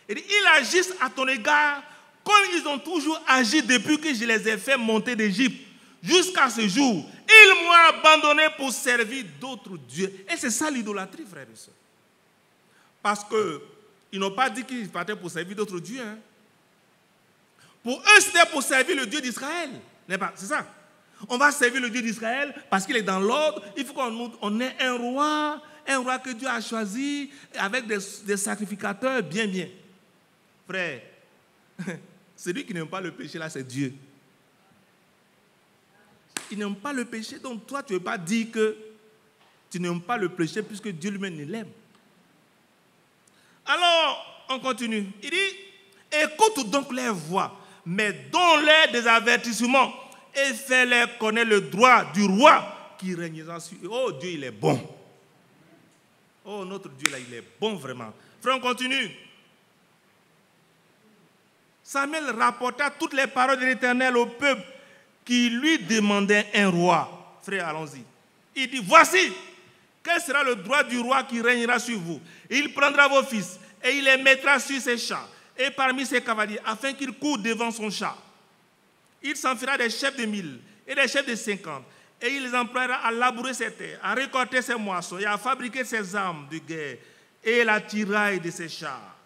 Speaker 2: ils agissent à ton égard comme ils ont toujours agi depuis que je les ai fait monter d'Égypte. Jusqu'à ce jour, ils m'ont abandonné pour servir d'autres dieux. Et c'est ça l'idolâtrie, frères et sœurs. Parce qu'ils n'ont pas dit qu'ils partaient pour servir d'autres dieux. Hein. Pour eux, c'était pour servir le Dieu d'Israël. C'est ça. On va servir le Dieu d'Israël parce qu'il est dans l'ordre. Il faut qu'on ait un roi que Dieu a choisi avec des sacrificateurs bien. Frère, celui qui n'aime pas le péché, là, c'est Dieu. Il n'aime pas le péché, donc toi, tu ne veux pas dire que tu n'aimes pas le péché puisque Dieu lui-même l'aime. Alors, on continue. Il dit, écoute donc les voix, mais donne-leur des avertissements et fais-leur connaître le droit du roi qui régnera sur eux. Oh, Dieu, il est bon. Oh, notre Dieu, là, il est bon vraiment. Frère, on continue. Samuel rapporta toutes les paroles de l'Éternel au peuple qui lui demandait un roi. Frère, allons-y. Il dit, voici, quel sera le droit du roi qui régnera sur vous? Il prendra vos fils et il les mettra sur ses chars et parmi ses cavaliers, afin qu'ils courent devant son char. Il s'en fera des chefs de 1000 et des chefs de 50, et il les emploiera à labourer ses terres, à récolter ses moissons et à fabriquer ses armes de guerre et la tiraille de ses chars.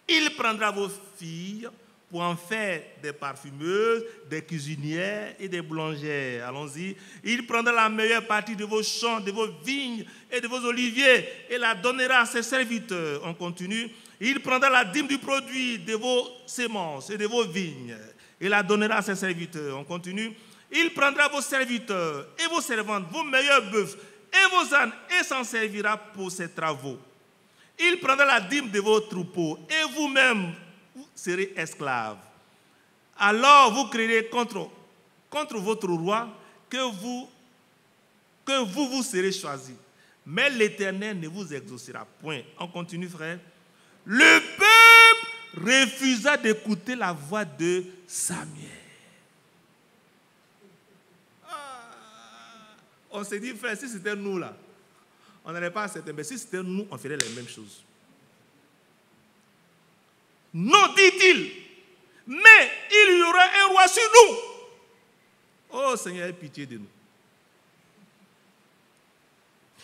Speaker 2: Il prendra vos filles pour en faire des parfumeuses, des cuisinières et des boulangères. Allons-y. Il prendra la meilleure partie de vos champs, de vos vignes et de vos oliviers et la donnera à ses serviteurs. On continue. Il prendra la dîme du produit de vos semences et de vos vignes et la donnera à ses serviteurs. On continue. Il prendra vos serviteurs et vos servantes, vos meilleurs bœufs et vos ânes et s'en servira pour ses travaux. Il prendra la dîme de vos troupeaux et vous-même vous serez esclaves. Alors vous crierez contre votre roi que vous serez choisis. Mais l'Éternel ne vous exaucera point. On continue, frère. Le peuple refusa d'écouter la voix de Samuel. On s'est dit, frère, si c'était nous là, on n'allait pas accepter, mais si c'était nous, on ferait les mêmes choses. Non, dit-il, mais il y aura un roi sur nous. Oh Seigneur, aie pitié de nous.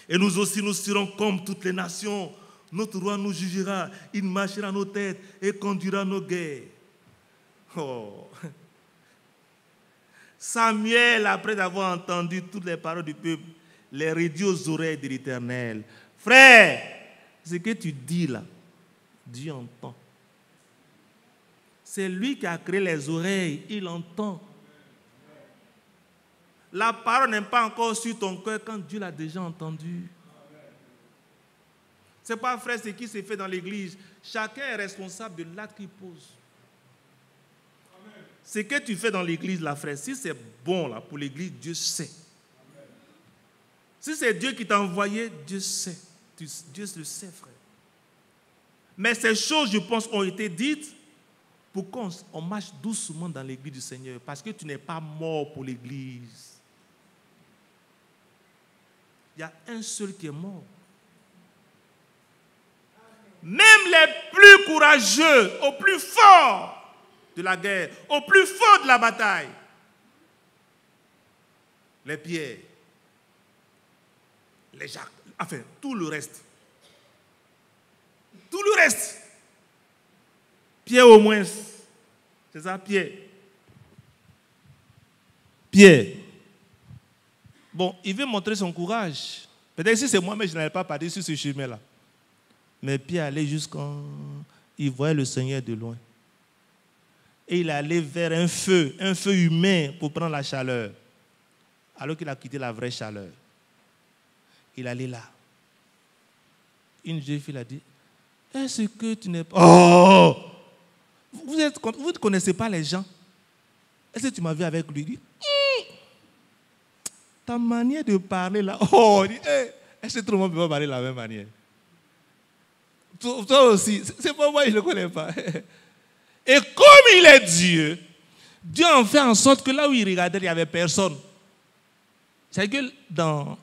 Speaker 2: Et nous aussi, nous serons comme toutes les nations. Notre roi nous jugera, il marchera nos têtes et conduira nos guerres. Oh. Samuel, après avoir entendu toutes les paroles du peuple, les réduit aux oreilles de l'Éternel. Frère, ce que tu dis là, Dieu entend. C'est lui qui a créé les oreilles, il entend. La parole n'est pas encore sur ton cœur quand Dieu l'a déjà entendu. Ce n'est pas, frère, ce qui se fait dans l'église. Chacun est responsable de l'acte qu'il pose. Ce que tu fais dans l'église, là, frère, si c'est bon là, pour l'église, Dieu sait. Si c'est Dieu qui t'a envoyé, Dieu sait. Dieu le sait, frère. Mais ces choses, je pense, ont été dites pour qu'on marche doucement dans l'église du Seigneur. Parce que tu n'es pas mort pour l'église. Il y a un seul qui est mort. Même les plus courageux, au plus fort de la guerre, au plus fort de la bataille, les pierres, les Jacques, enfin, tout le reste. Tout le reste. Pierre au moins. C'est ça, Pierre. Pierre. Bon, il veut montrer son courage. Peut-être que si c'est moi, mais je n'allais pas partir sur ce chemin-là. Mais Pierre allait jusqu'en... Il voyait le Seigneur de loin. Et il allait vers un feu humain pour prendre la chaleur. Alors qu'il a quitté la vraie chaleur. Il allait là. Une jeune fille a dit, est-ce que tu n'es pas... Oh! Vous ne connaissez pas les gens? Est-ce que tu m'as vu avec lui? Il dit, ta manière de parler là, oh, il dit, est-ce que tout le monde peut pas parler de la même manière? Toi aussi, c'est pas moi, je ne le connais pas. Et comme il est Dieu, Dieu en fait en sorte que là où il regardait, il n'y avait personne. C'est que dans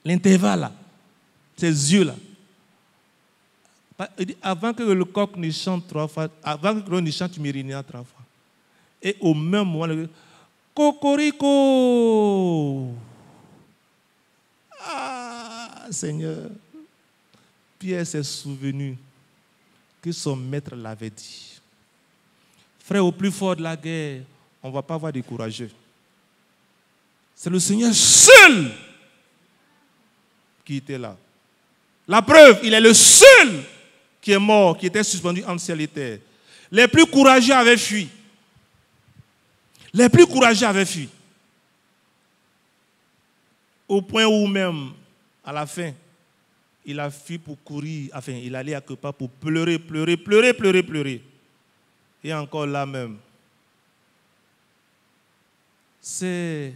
Speaker 2: l'intervalle là, ses yeux là, avant que le coq ne chante 3 fois, avant que l'on ne chante, tu me réunis 3 fois. Et au même moment, le cocorico. Ah, Seigneur. Pierre s'est souvenu que son maître l'avait dit. Frère, au plus fort de la guerre, on ne va pas voir des courageux. C'est le Seigneur seul qui était là. La preuve, il est le seul qui est mort, qui était suspendu entre ciel et terre. Les plus courageux avaient fui. Les plus courageux avaient fui. Au point où même, à la fin, il a fui pour courir, enfin, il allait à quelque part pour pleurer. Et encore là même. C'est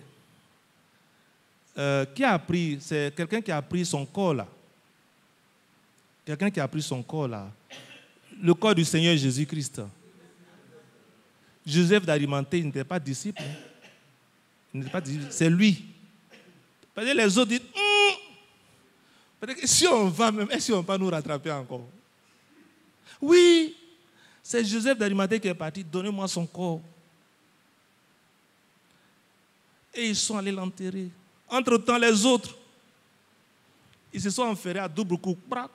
Speaker 2: qui a pris, c'est quelqu'un qui a pris son corps là. Quelqu'un qui a pris son corps là. Le corps du Seigneur Jésus-Christ. Joseph d'Arimathée, il n'était pas disciple. Il n'était pas disciple, c'est lui. Parce que les autres disent, peut-être que si on va même, est-ce qu'on va nous rattraper encore? Oui, c'est Joseph d'Arimathée qui est parti, donnez-moi son corps. Et ils sont allés l'enterrer. Entre-temps, les autres, ils se sont enferrés à double coup. Brac.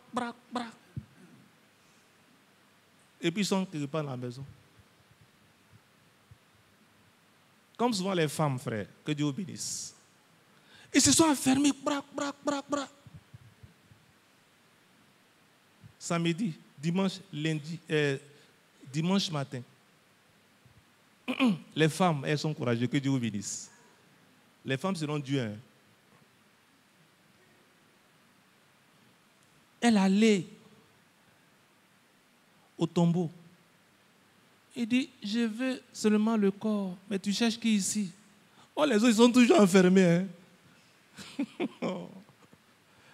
Speaker 2: Et puis ils sont quelque part dans la maison. Comme souvent les femmes, frère, que Dieu bénisse. Ils se sont enfermés. Brac. Samedi, dimanche, lundi, dimanche matin. Les femmes, elles sont courageuses, que Dieu vous bénisse. Les femmes seront Dieu. Hein. Elle allait au tombeau. Il dit, je veux seulement le corps. Mais tu cherches qui ici? Oh, les autres, ils sont toujours enfermés. Hein?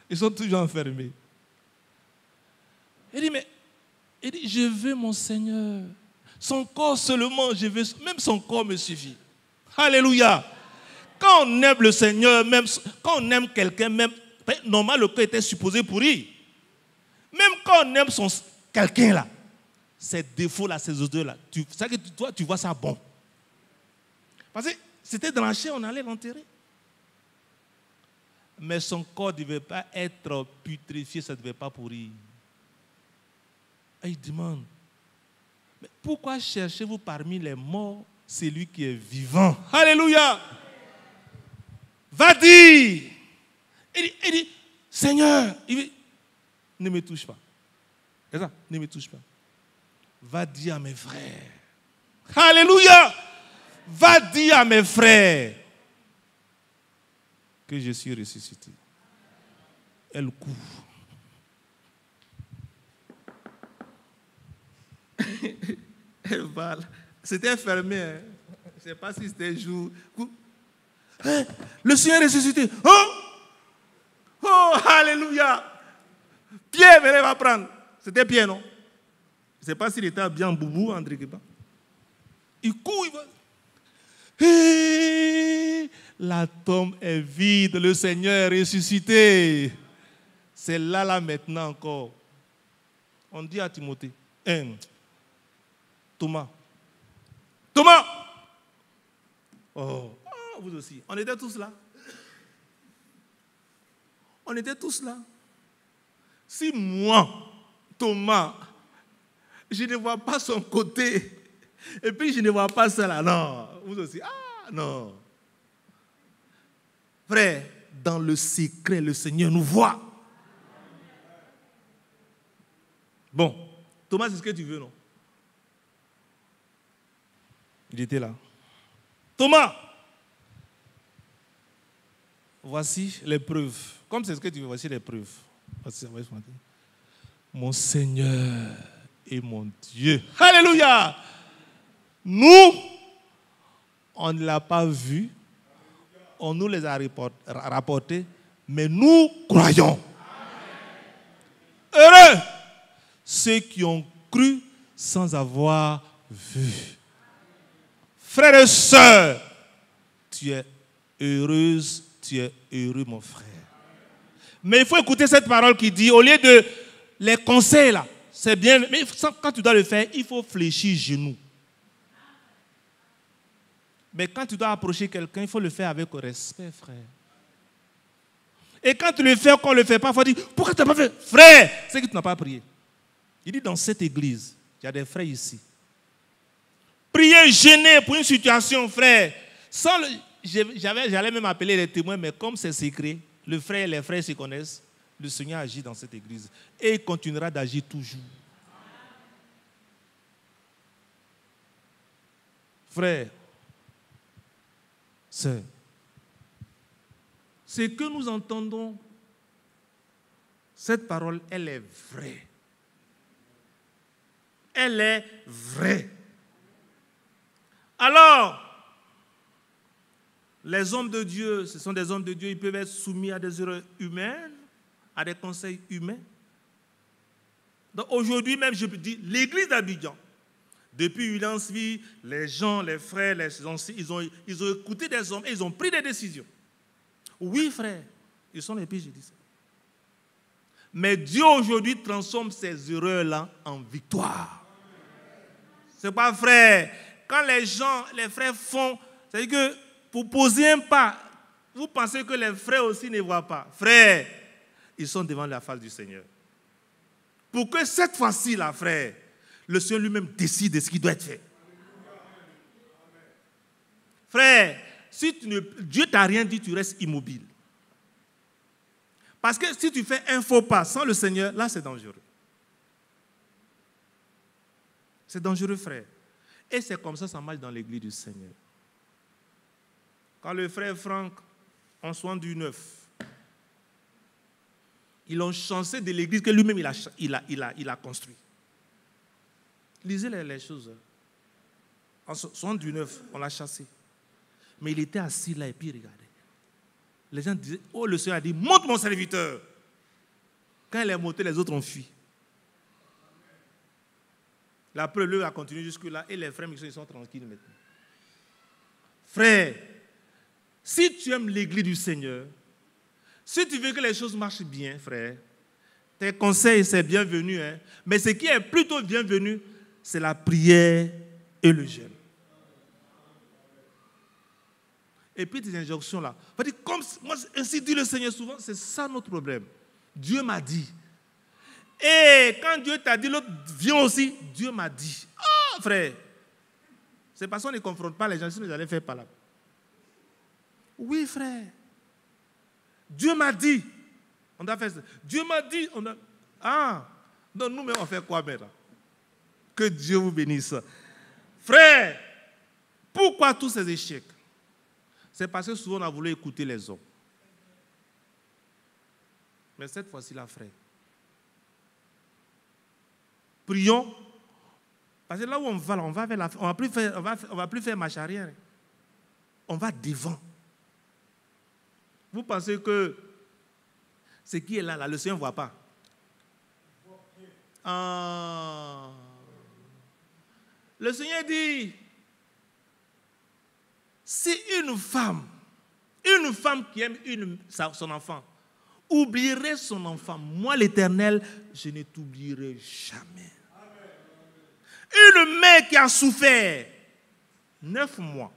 Speaker 2: Ils sont toujours enfermés. Il dit, je veux mon Seigneur. Son corps seulement, je veux, même son corps me suffit. Alléluia. Quand on aime le Seigneur, même quand on aime quelqu'un, même normalement le corps était supposé pourrir. Même quand on aime quelqu'un là, ces défauts-là, ces odeurs-là, toi, tu vois ça bon. Parce que c'était dans la chair, on allait l'enterrer. Mais son corps ne devait pas être putréfié, ça ne devait pas pourrir. Et il demande, mais pourquoi cherchez-vous parmi les morts celui qui est vivant? Alléluia! Va dire. Il dit, Seigneur, ne me touche pas. C'est ça, ne me touche pas. Va dire à mes frères. Alléluia! Va dire à mes frères que je suis ressuscité. Elle court. Elle va. C'était fermé. Hein. Je ne sais pas si c'était jour. Hein? Le Seigneur est ressuscité. Oh, alléluia. Pierre venait va prendre. C'était Pierre, non? Je ne sais pas s'il était bien en boubou, André Kéba. Il court, il va. Hey, la tombe est vide, le Seigneur est ressuscité. C'est là maintenant encore. On dit à Timothée, Thomas. Oh, vous aussi. On était tous là. On était tous là. Si moi, Thomas, je ne vois pas son côté, et puis je ne vois pas ça là, non. Vous aussi, non. Frère, dans le secret, le Seigneur nous voit. Bon, Thomas, c'est ce que tu veux, non? Il était là. Thomas, voici les preuves. Comme c'est ce que tu veux, voici les preuves. Mon Seigneur et mon Dieu. Alléluia! Nous, on ne l'a pas vu. On nous les a rapportés, mais nous croyons. Heureux ceux qui ont cru sans avoir vu. Frères et sœurs, tu es heureuse, tu es heureux, mon frère. Mais il faut écouter cette parole qui dit, au lieu de les conseils là, c'est bien, mais quand tu dois le faire, il faut fléchir genoux. Mais quand tu dois approcher quelqu'un, il faut le faire avec respect, frère. Et quand tu le fais, qu'on ne le fait pas, il faut dire, pourquoi tu n'as pas fait? Frère, c'est que tu n'as pas prié. Il dit, dans cette église, il y a des frères ici. Priez, jeûner pour une situation, frère. J'allais même appeler les témoins, mais comme c'est secret, les frères se connaissent, le Seigneur agit dans cette église. Et il continuera d'agir toujours. Frère, sœur, ce que nous entendons, cette parole, elle est vraie. Elle est vraie. Alors, les hommes de Dieu, ce sont des hommes de Dieu, ils peuvent être soumis à des erreurs humaines, à des conseils humains. Donc aujourd'hui même, je peux dire, l'église d'Abidjan, depuis Ulance Vie, les gens, les frères, les anciens, ils ont écouté des hommes et ils ont pris des décisions. Oui, frère, ils sont les pires, je dis ça. Mais Dieu aujourd'hui transforme ces erreurs-là en victoire. C'est pas frère. Quand les gens, les frères font, c'est-à-dire que pour poser un pas, vous pensez que les frères aussi ne voient pas. Frère, ils sont devant la face du Seigneur. Pour que cette fois-ci, là, frère, le Seigneur lui-même décide de ce qui doit être fait. Frère, si Dieu t'a rien dit, tu restes immobile. Parce que si tu fais un faux pas sans le Seigneur, là, c'est dangereux. C'est dangereux, frère. Et c'est comme ça marche dans l'église du Seigneur. Quand le frère Franck, en 79, ils l'ont chancé de l'église que lui-même il a construit. Lisez les choses. En 79, on l'a chassé. Mais il était assis là et puis regardez. Les gens disaient, oh, le Seigneur a dit, monte mon serviteur. Quand il est monté, les autres ont fui. La preuve a continué jusque-là et les frères ils sont tranquilles maintenant. Frère, si tu aimes l'église du Seigneur, si tu veux que les choses marchent bien, frère, tes conseils, c'est bienvenu. Hein? Mais ce qui est plutôt bienvenu, c'est la prière et le jeûne. Et puis tes injonctions là. Comme moi, ainsi dit le Seigneur souvent, c'est ça notre problème. Dieu m'a dit. Et quand Dieu t'a dit, l'autre vient aussi, Dieu m'a dit. Ah, frère, c'est parce qu'on ne confronte pas les gens, sinon ils allaient faire par là. Oui, frère. Dieu m'a dit. On doit faire ça. Dieu m'a dit. Donc nous-mêmes, on fait quoi maintenant? Que Dieu vous bénisse. Frère, pourquoi tous ces échecs? C'est parce que souvent on a voulu écouter les hommes. Mais cette fois-ci, là, frère, prions. Parce que là où on va, on va vers la fin. On ne va plus faire marche arrière. On va devant. Vous pensez que ce qui est là, le Seigneur ne voit pas. Le Seigneur dit, si une femme qui aime son enfant, oublierait son enfant, moi l'Éternel, je ne t'oublierai jamais. Une mère qui a souffert 9 mois,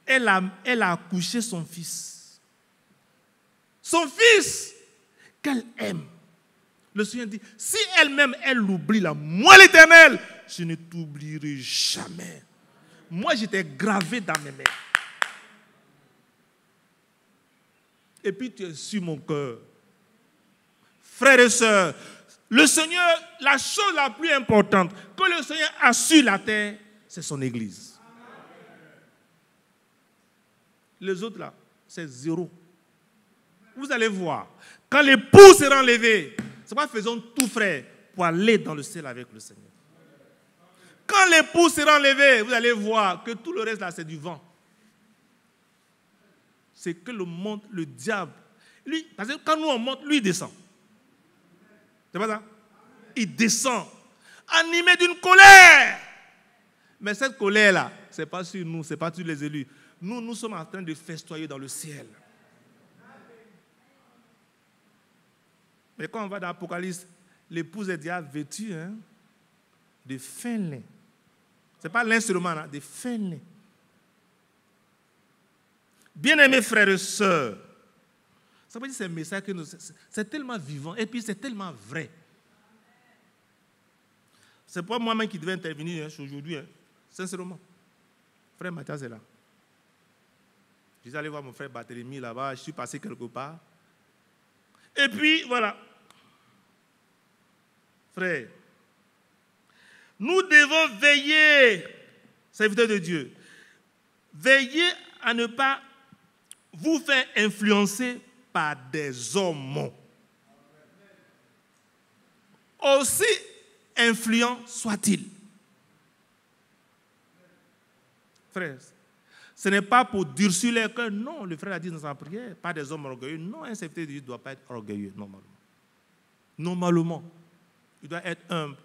Speaker 2: elle a accouché son fils. son fils, qu'elle aime. Le Seigneur dit, si elle-même, elle l'oublie là, moi l'Éternel, je ne t'oublierai jamais. Moi, j'étais gravé dans mes mains. Et puis tu es sur mon cœur. Frères et sœurs, le Seigneur, la chose la plus importante que le Seigneur a sur la terre, c'est son Église. Les autres là, c'est zéro. Vous allez voir, quand l'époux sera enlevé, c'est pas faisons tout, frère, pour aller dans le ciel avec le Seigneur. Quand l'époux sera enlevé, vous allez voir que tout le reste là, c'est du vent. C'est que le monde, le diable, lui, parce que quand nous on monte, lui il descend. C'est pas ça? Il descend, animé d'une colère. Mais cette colère-là, ce n'est pas sur nous, ce n'est pas sur les élus. Nous sommes en train de festoyer dans le ciel. Mais quand on va dans l'Apocalypse, l'épouse est déjà vêtue de fin lin. Ce n'est pas l'instrument, de fin lin. Bien-aimés frères et sœurs, ça veut dire que c'est un message que c'est tellement vivant et puis c'est tellement vrai. C'est pas moi-même qui devais intervenir aujourd'hui, sincèrement. Frère Mathias est là. Je suis allé voir mon frère Barthélemy là-bas, je suis passé quelque part. Et puis, voilà. Frère, nous devons veiller, serviteurs de Dieu, veiller à ne pas vous faire influencer par des hommes. Aussi influents soient-ils. Frère, ce n'est pas pour durcir leur cœur. Non, le frère a dit dans sa prière, pas des hommes orgueilleux. Non, un serviteur de Dieu ne doit pas être orgueilleux, normalement. Normalement, il doit être humble,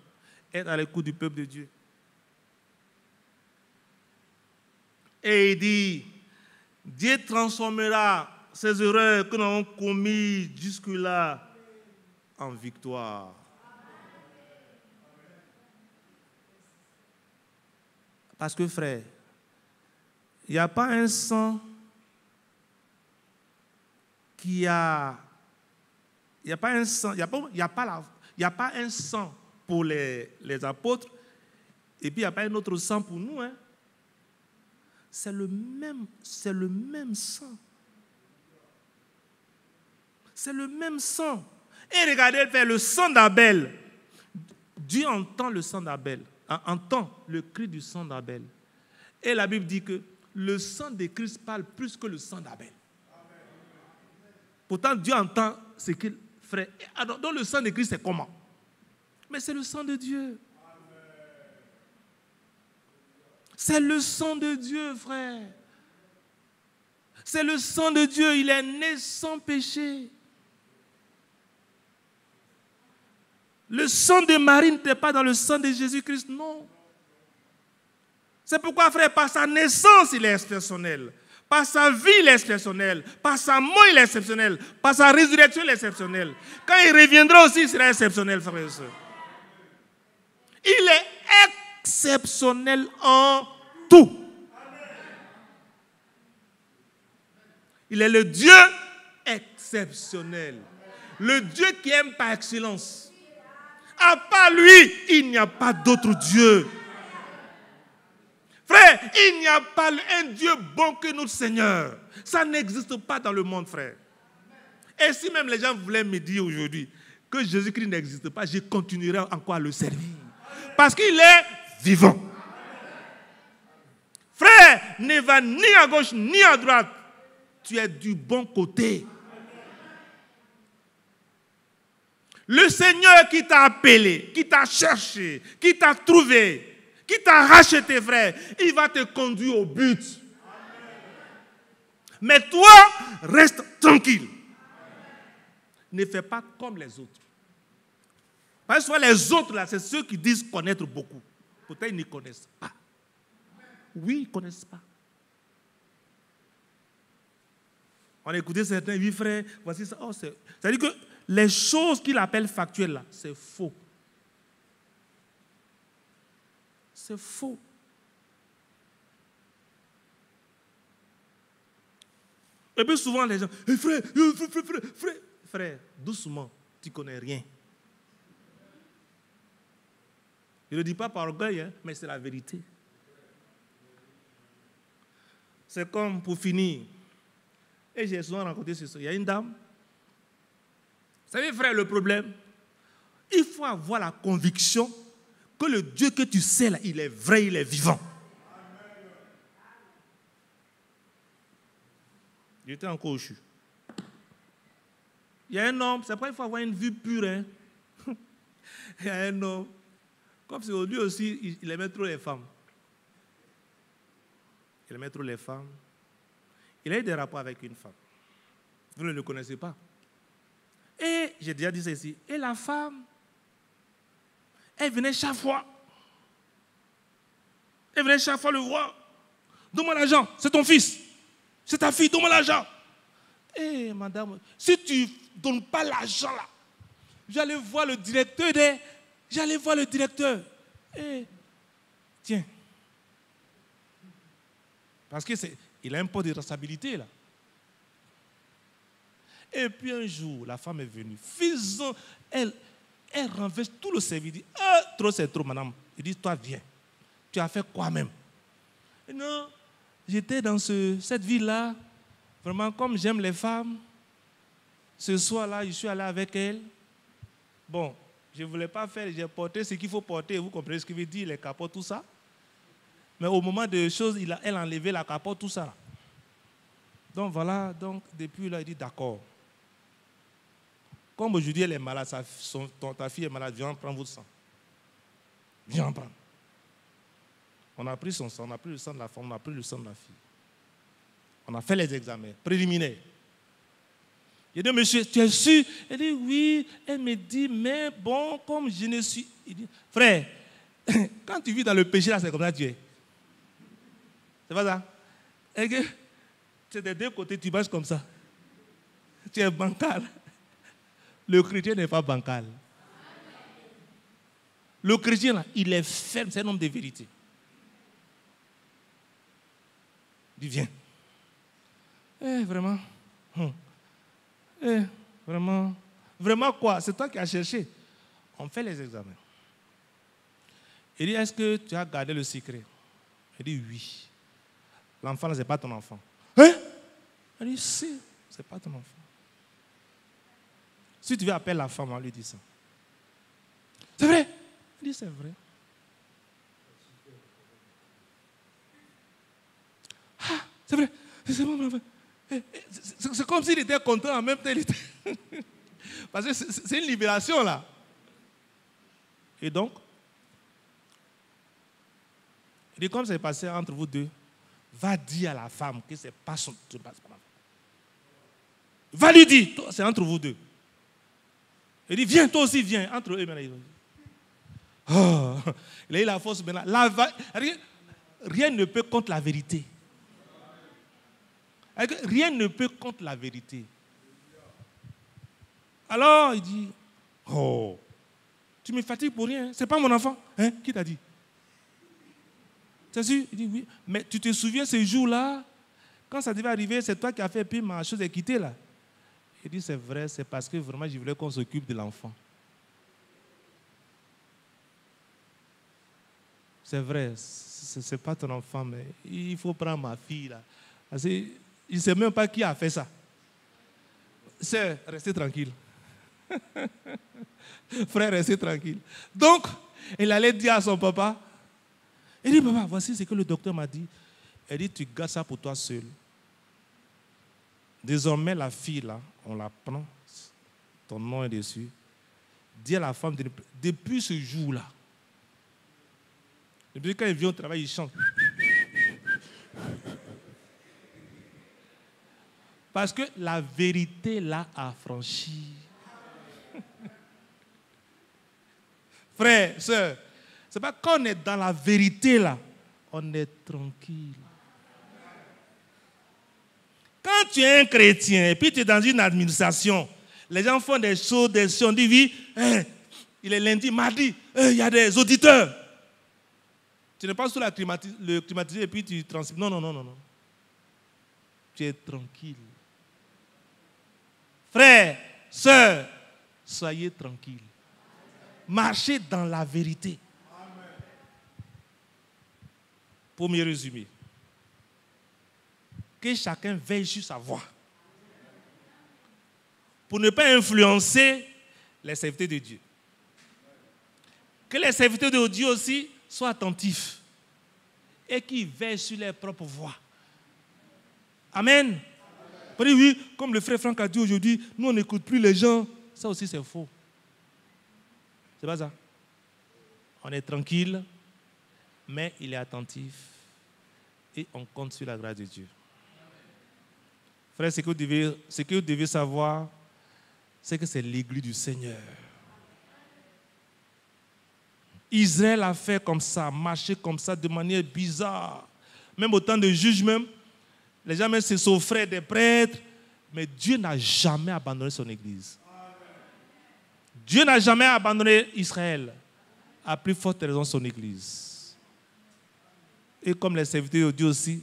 Speaker 2: être à l'écoute du peuple de Dieu. Et il dit, Dieu transformera ces erreurs que nous avons commises jusque-là en victoire. Parce que, frère, il n'y a pas un sang qui a... Il n'y a pas un sang, il n'y a pas un sang pour les apôtres et puis il n'y a pas un autre sang pour nous. C'est le même sang. C'est le même sang. Et regardez, le sang d'Abel. Dieu entend le sang d'Abel, entend le cri du sang d'Abel. Et la Bible dit que le sang de Christ parle plus que le sang d'Abel. Pourtant, Dieu entend ce qu'il ferait. Donc le sang de Christ, c'est comment? Mais c'est le sang de Dieu. C'est le sang de Dieu, frère. C'est le sang de Dieu. Il est né sans péché. Le sang de Marie n'était pas dans le sang de Jésus-Christ, non. C'est pourquoi, frère, par sa naissance, il est exceptionnel. Par sa vie, il est exceptionnel. Par sa mort, il est exceptionnel. Par sa résurrection, il est exceptionnel. Quand il reviendra aussi, il sera exceptionnel, frère et sœurs. Il est exceptionnel en tout. Il est le Dieu exceptionnel. Le Dieu qui aime par excellence. À part lui, il n'y a pas d'autre Dieu. Frère, il n'y a pas un Dieu bon que notre Seigneur. Ça n'existe pas dans le monde, frère. Et si même les gens voulaient me dire aujourd'hui que Jésus-Christ n'existe pas, je continuerai encore à le servir. Parce qu'il est vivant. Frère, ne va ni à gauche ni à droite. Tu es du bon côté. Le Seigneur qui t'a appelé, qui t'a cherché, qui t'a trouvé, qui t'a racheté, frère, il va te conduire au but. Mais toi, reste tranquille. Ne fais pas comme les autres. Parce que les autres, là, c'est ceux qui disent connaître beaucoup. Peut-être ils ne connaissent pas. Oui, ils ne connaissent pas. On a écouté certains, oui frère, voici ça. Oh, c'est-à-dire que les choses qu'il appelle factuelles, là, c'est faux. C'est faux. Et puis souvent, les gens, hey, frère, doucement, tu ne connais rien. Je ne le dis pas par orgueil, hein, mais c'est la vérité. C'est comme, pour finir, et j'ai souvent rencontré ce soir, il y a une dame. Vous savez, frère, le problème, il faut avoir la conviction que le Dieu que tu sais là, il est vrai, il est vivant. J'étais encore au CHU. Il y a un homme, c'est pourquoi il faut avoir une vue pure. Hein. Il y a un homme, comme c'est lui aussi, il aimait trop les femmes. Il aimait trop les femmes. Il a eu des rapports avec une femme. Vous ne le connaissez pas. Et j'ai déjà dit ça ici. Et la femme, elle venait chaque fois. Elle venait chaque fois le voir. Donne-moi l'argent, c'est ton fils. C'est ta fille, donne-moi l'argent. Eh, madame, si tu ne donnes pas l'argent là, j'allais voir le directeur. J'allais voir le directeur. Eh, tiens. Parce qu'il a un peu de responsabilité là. Et puis un jour, la femme est venue. Elle renverse tout le service. Elle dit, ah, trop c'est trop, madame. Il dit, toi, viens. Tu as fait quoi même? Et non, j'étais dans cette ville-là. Vraiment, comme j'aime les femmes, ce soir-là, je suis allé avec elle. Bon, je ne voulais pas faire, j'ai porté ce qu'il faut porter. Vous comprenez ce que veut dire, les capotes, tout ça. Mais au moment des choses, elle a enlevé la capote, tout ça. Donc voilà, donc depuis là, il dit d'accord. Comme aujourd'hui elle est malade, ta fille est malade, viens prendre votre sang. Viens en prendre. On a pris son sang, on a pris le sang de la femme, on a pris le sang de la fille. On a fait les examens préliminaires. Il dit, monsieur, tu es sûr? Elle dit, oui. Elle me dit, mais bon, comme je ne suis... Il dit, frère, quand tu vis dans le péché, là, c'est comme ça que tu es. C'est pas ça? Et que c'est des deux côtés, tu marches comme ça. Tu es bancal. Le chrétien n'est pas bancal. Le chrétien, là, il est ferme, c'est un homme de vérité. Il dit, viens. Vraiment. Vraiment. Vraiment quoi? C'est toi qui as cherché. On fait les examens. Il dit, est-ce que tu as gardé le secret? Il dit, oui. L'enfant, là, ce n'est pas ton enfant. Hein? Il dit, si, ce n'est pas ton enfant. Si tu veux appeler la femme, on lui dit ça. C'est vrai? Il dit, c'est vrai. Ah, c'est vrai. C'est bon, mon enfant. C'est comme s'il était content en même temps. Parce que c'est une libération là. Et donc, il dit, comme c'est passé entre vous deux, va dire à la femme que c'est pas son. Va lui dire, c'est entre vous deux. Il dit, viens, toi aussi, viens. Entre eux, maintenant. Oh, il a eu la force maintenant. Rien ne peut contre la vérité. Rien ne peut contre la vérité. Alors, il dit, oh, tu me fatigues pour rien. C'est pas mon enfant. Hein? Qui t'a dit? C'est sûr? Il dit, oui. Mais tu te souviens ce jour-là, quand ça devait arriver, c'est toi qui as fait, puis ma chose est quittée là. Il dit, c'est vrai, c'est parce que vraiment, je voulais qu'on s'occupe de l'enfant. C'est vrai, c'est pas ton enfant, mais il faut prendre ma fille là. Parce que, il ne sait même pas qui a fait ça. Sœur, restez tranquille. Frère, restez tranquille. Donc, il allait dire à son papa, il dit, papa, voici ce que le docteur m'a dit. Il dit, tu gardes ça pour toi seul. Désormais, la fille, là, on la prend, ton nom est dessus. Dis à la femme, depuis ce jour-là, depuis quand il vient au travail, il chante. Parce que la vérité l'a affranchi. Frère, sœur, c'est pas quand on est dans la vérité là, on est tranquille. Quand tu es un chrétien et puis tu es dans une administration, les gens font des choses, on dit oui, il est lundi, mardi, il y a des auditeurs. Tu n'es pas sous le climatiseur et puis tu transmets. Non. Tu es tranquille. Frères, sœurs, soyez tranquilles. Marchez dans la vérité. Pour mieux résumer, que chacun veille sur sa voix. Pour ne pas influencer les serviteurs de Dieu. Que les serviteurs de Dieu aussi soient attentifs et qu'ils veillent sur leurs propres voix. Amen. Oui, comme le frère Franck a dit aujourd'hui, nous on n'écoute plus les gens. Ça aussi c'est faux. C'est pas ça. On est tranquille, mais il est attentif et on compte sur la grâce de Dieu. Frère, ce que vous devez savoir, c'est que c'est l'église du Seigneur. Israël a fait comme ça, marché comme ça de manière bizarre. Même au temps de juges, même, les gens même se s'offraient des prêtres, mais Dieu n'a jamais abandonné son église. Dieu n'a jamais abandonné Israël, à plus forte raison son église. Et comme les serviteurs de Dieu aussi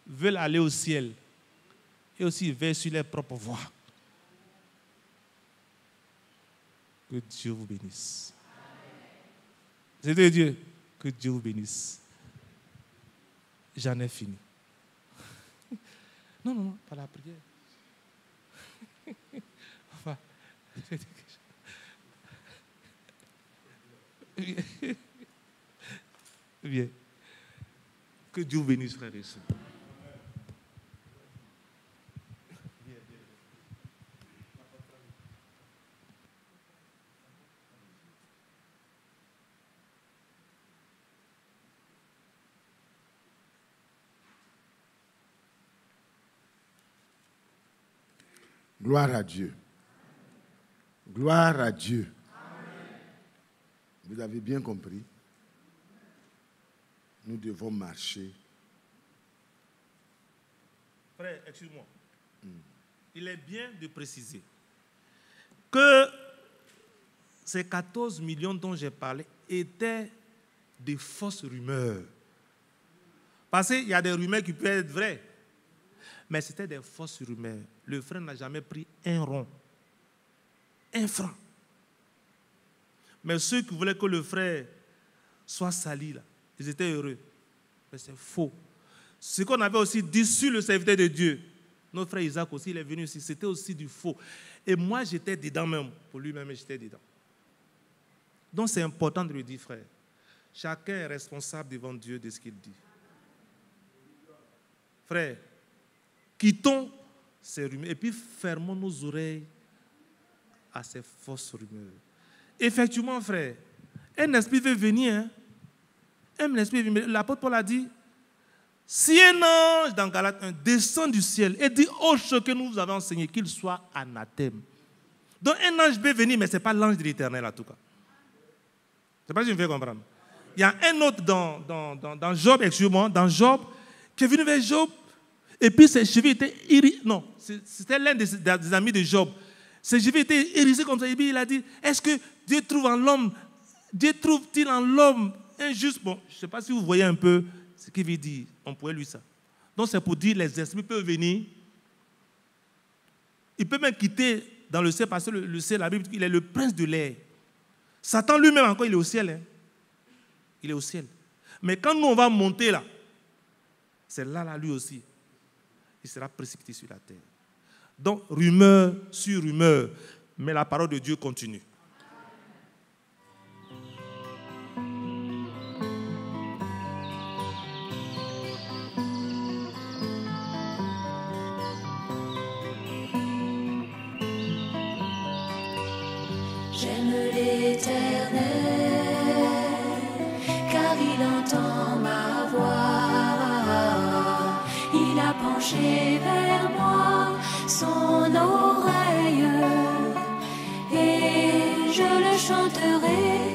Speaker 2: veulent aller au ciel, et aussi veillent sur leur propre voie. Que Dieu vous bénisse. C'est de Dieu. Que Dieu vous bénisse. J'en ai fini. Non, pas la prière. Enfin, bien. Que Dieu vous bénisse, frères et sœurs.
Speaker 3: Gloire à Dieu. Gloire à Dieu.
Speaker 4: Amen.
Speaker 3: Vous avez bien compris. Nous devons marcher.
Speaker 2: Frère, excuse-moi. Il est bien de préciser que ces 14 millions dont j'ai parlé étaient des fausses rumeurs. Parce qu'il y a des rumeurs qui peuvent être vraies. Mais c'était des fausses rumeurs. Le frère n'a jamais pris un rond, un franc. Mais ceux qui voulaient que le frère soit sali, là, ils étaient heureux. Mais c'est faux. Ce qu'on avait aussi dit sur le serviteur de Dieu, notre frère Isaac aussi, il est venu ici, c'était aussi du faux. Et moi, j'étais dedans même. Pour lui-même, j'étais dedans. Donc, c'est important de le dire, frère. Chacun est responsable devant Dieu de ce qu'il dit. Frère, quittons ces rumeurs et puis fermons nos oreilles à ces fausses rumeurs. Effectivement, frère, un esprit veut venir. Hein? Un esprit veut venir. L'apôtre Paul a dit, si un ange dans Galates 1 descend du ciel et dit oh, ce que nous vous avons enseigné, qu'il soit anathème. Donc un ange peut venir, mais ce n'est pas l'ange de l'Éternel en tout cas. Je ne sais pas si je me fais comprendre. Il y a un autre dans Job, excusez-moi, dans Job, qui est venu vers Job. Et puis ses cheveux étaient irisés. Non, c'était l'un des amis de Job. Ses cheveux étaient irisés comme ça. Et puis il a dit, est-ce que Dieu trouve-t-il en l'homme un juste... Bon, je ne sais pas si vous voyez un peu ce qu'il veut dire. On pourrait lire ça. Donc c'est pour dire, les esprits peuvent venir. Il peut même quitter dans le ciel, parce que le ciel, la Bible dit qu'il est le prince de l'air. Satan lui-même encore, il est au ciel. Hein. Il est au ciel. Mais quand nous, on va monter là, c'est là, lui aussi. Il sera précipité sur la terre. Donc, rumeur sur rumeur. Mais la parole de Dieu continue.
Speaker 1: J'aime l'Éternel, car il entend ma voix. Il a penché vers moi son oreille, et je le chanterai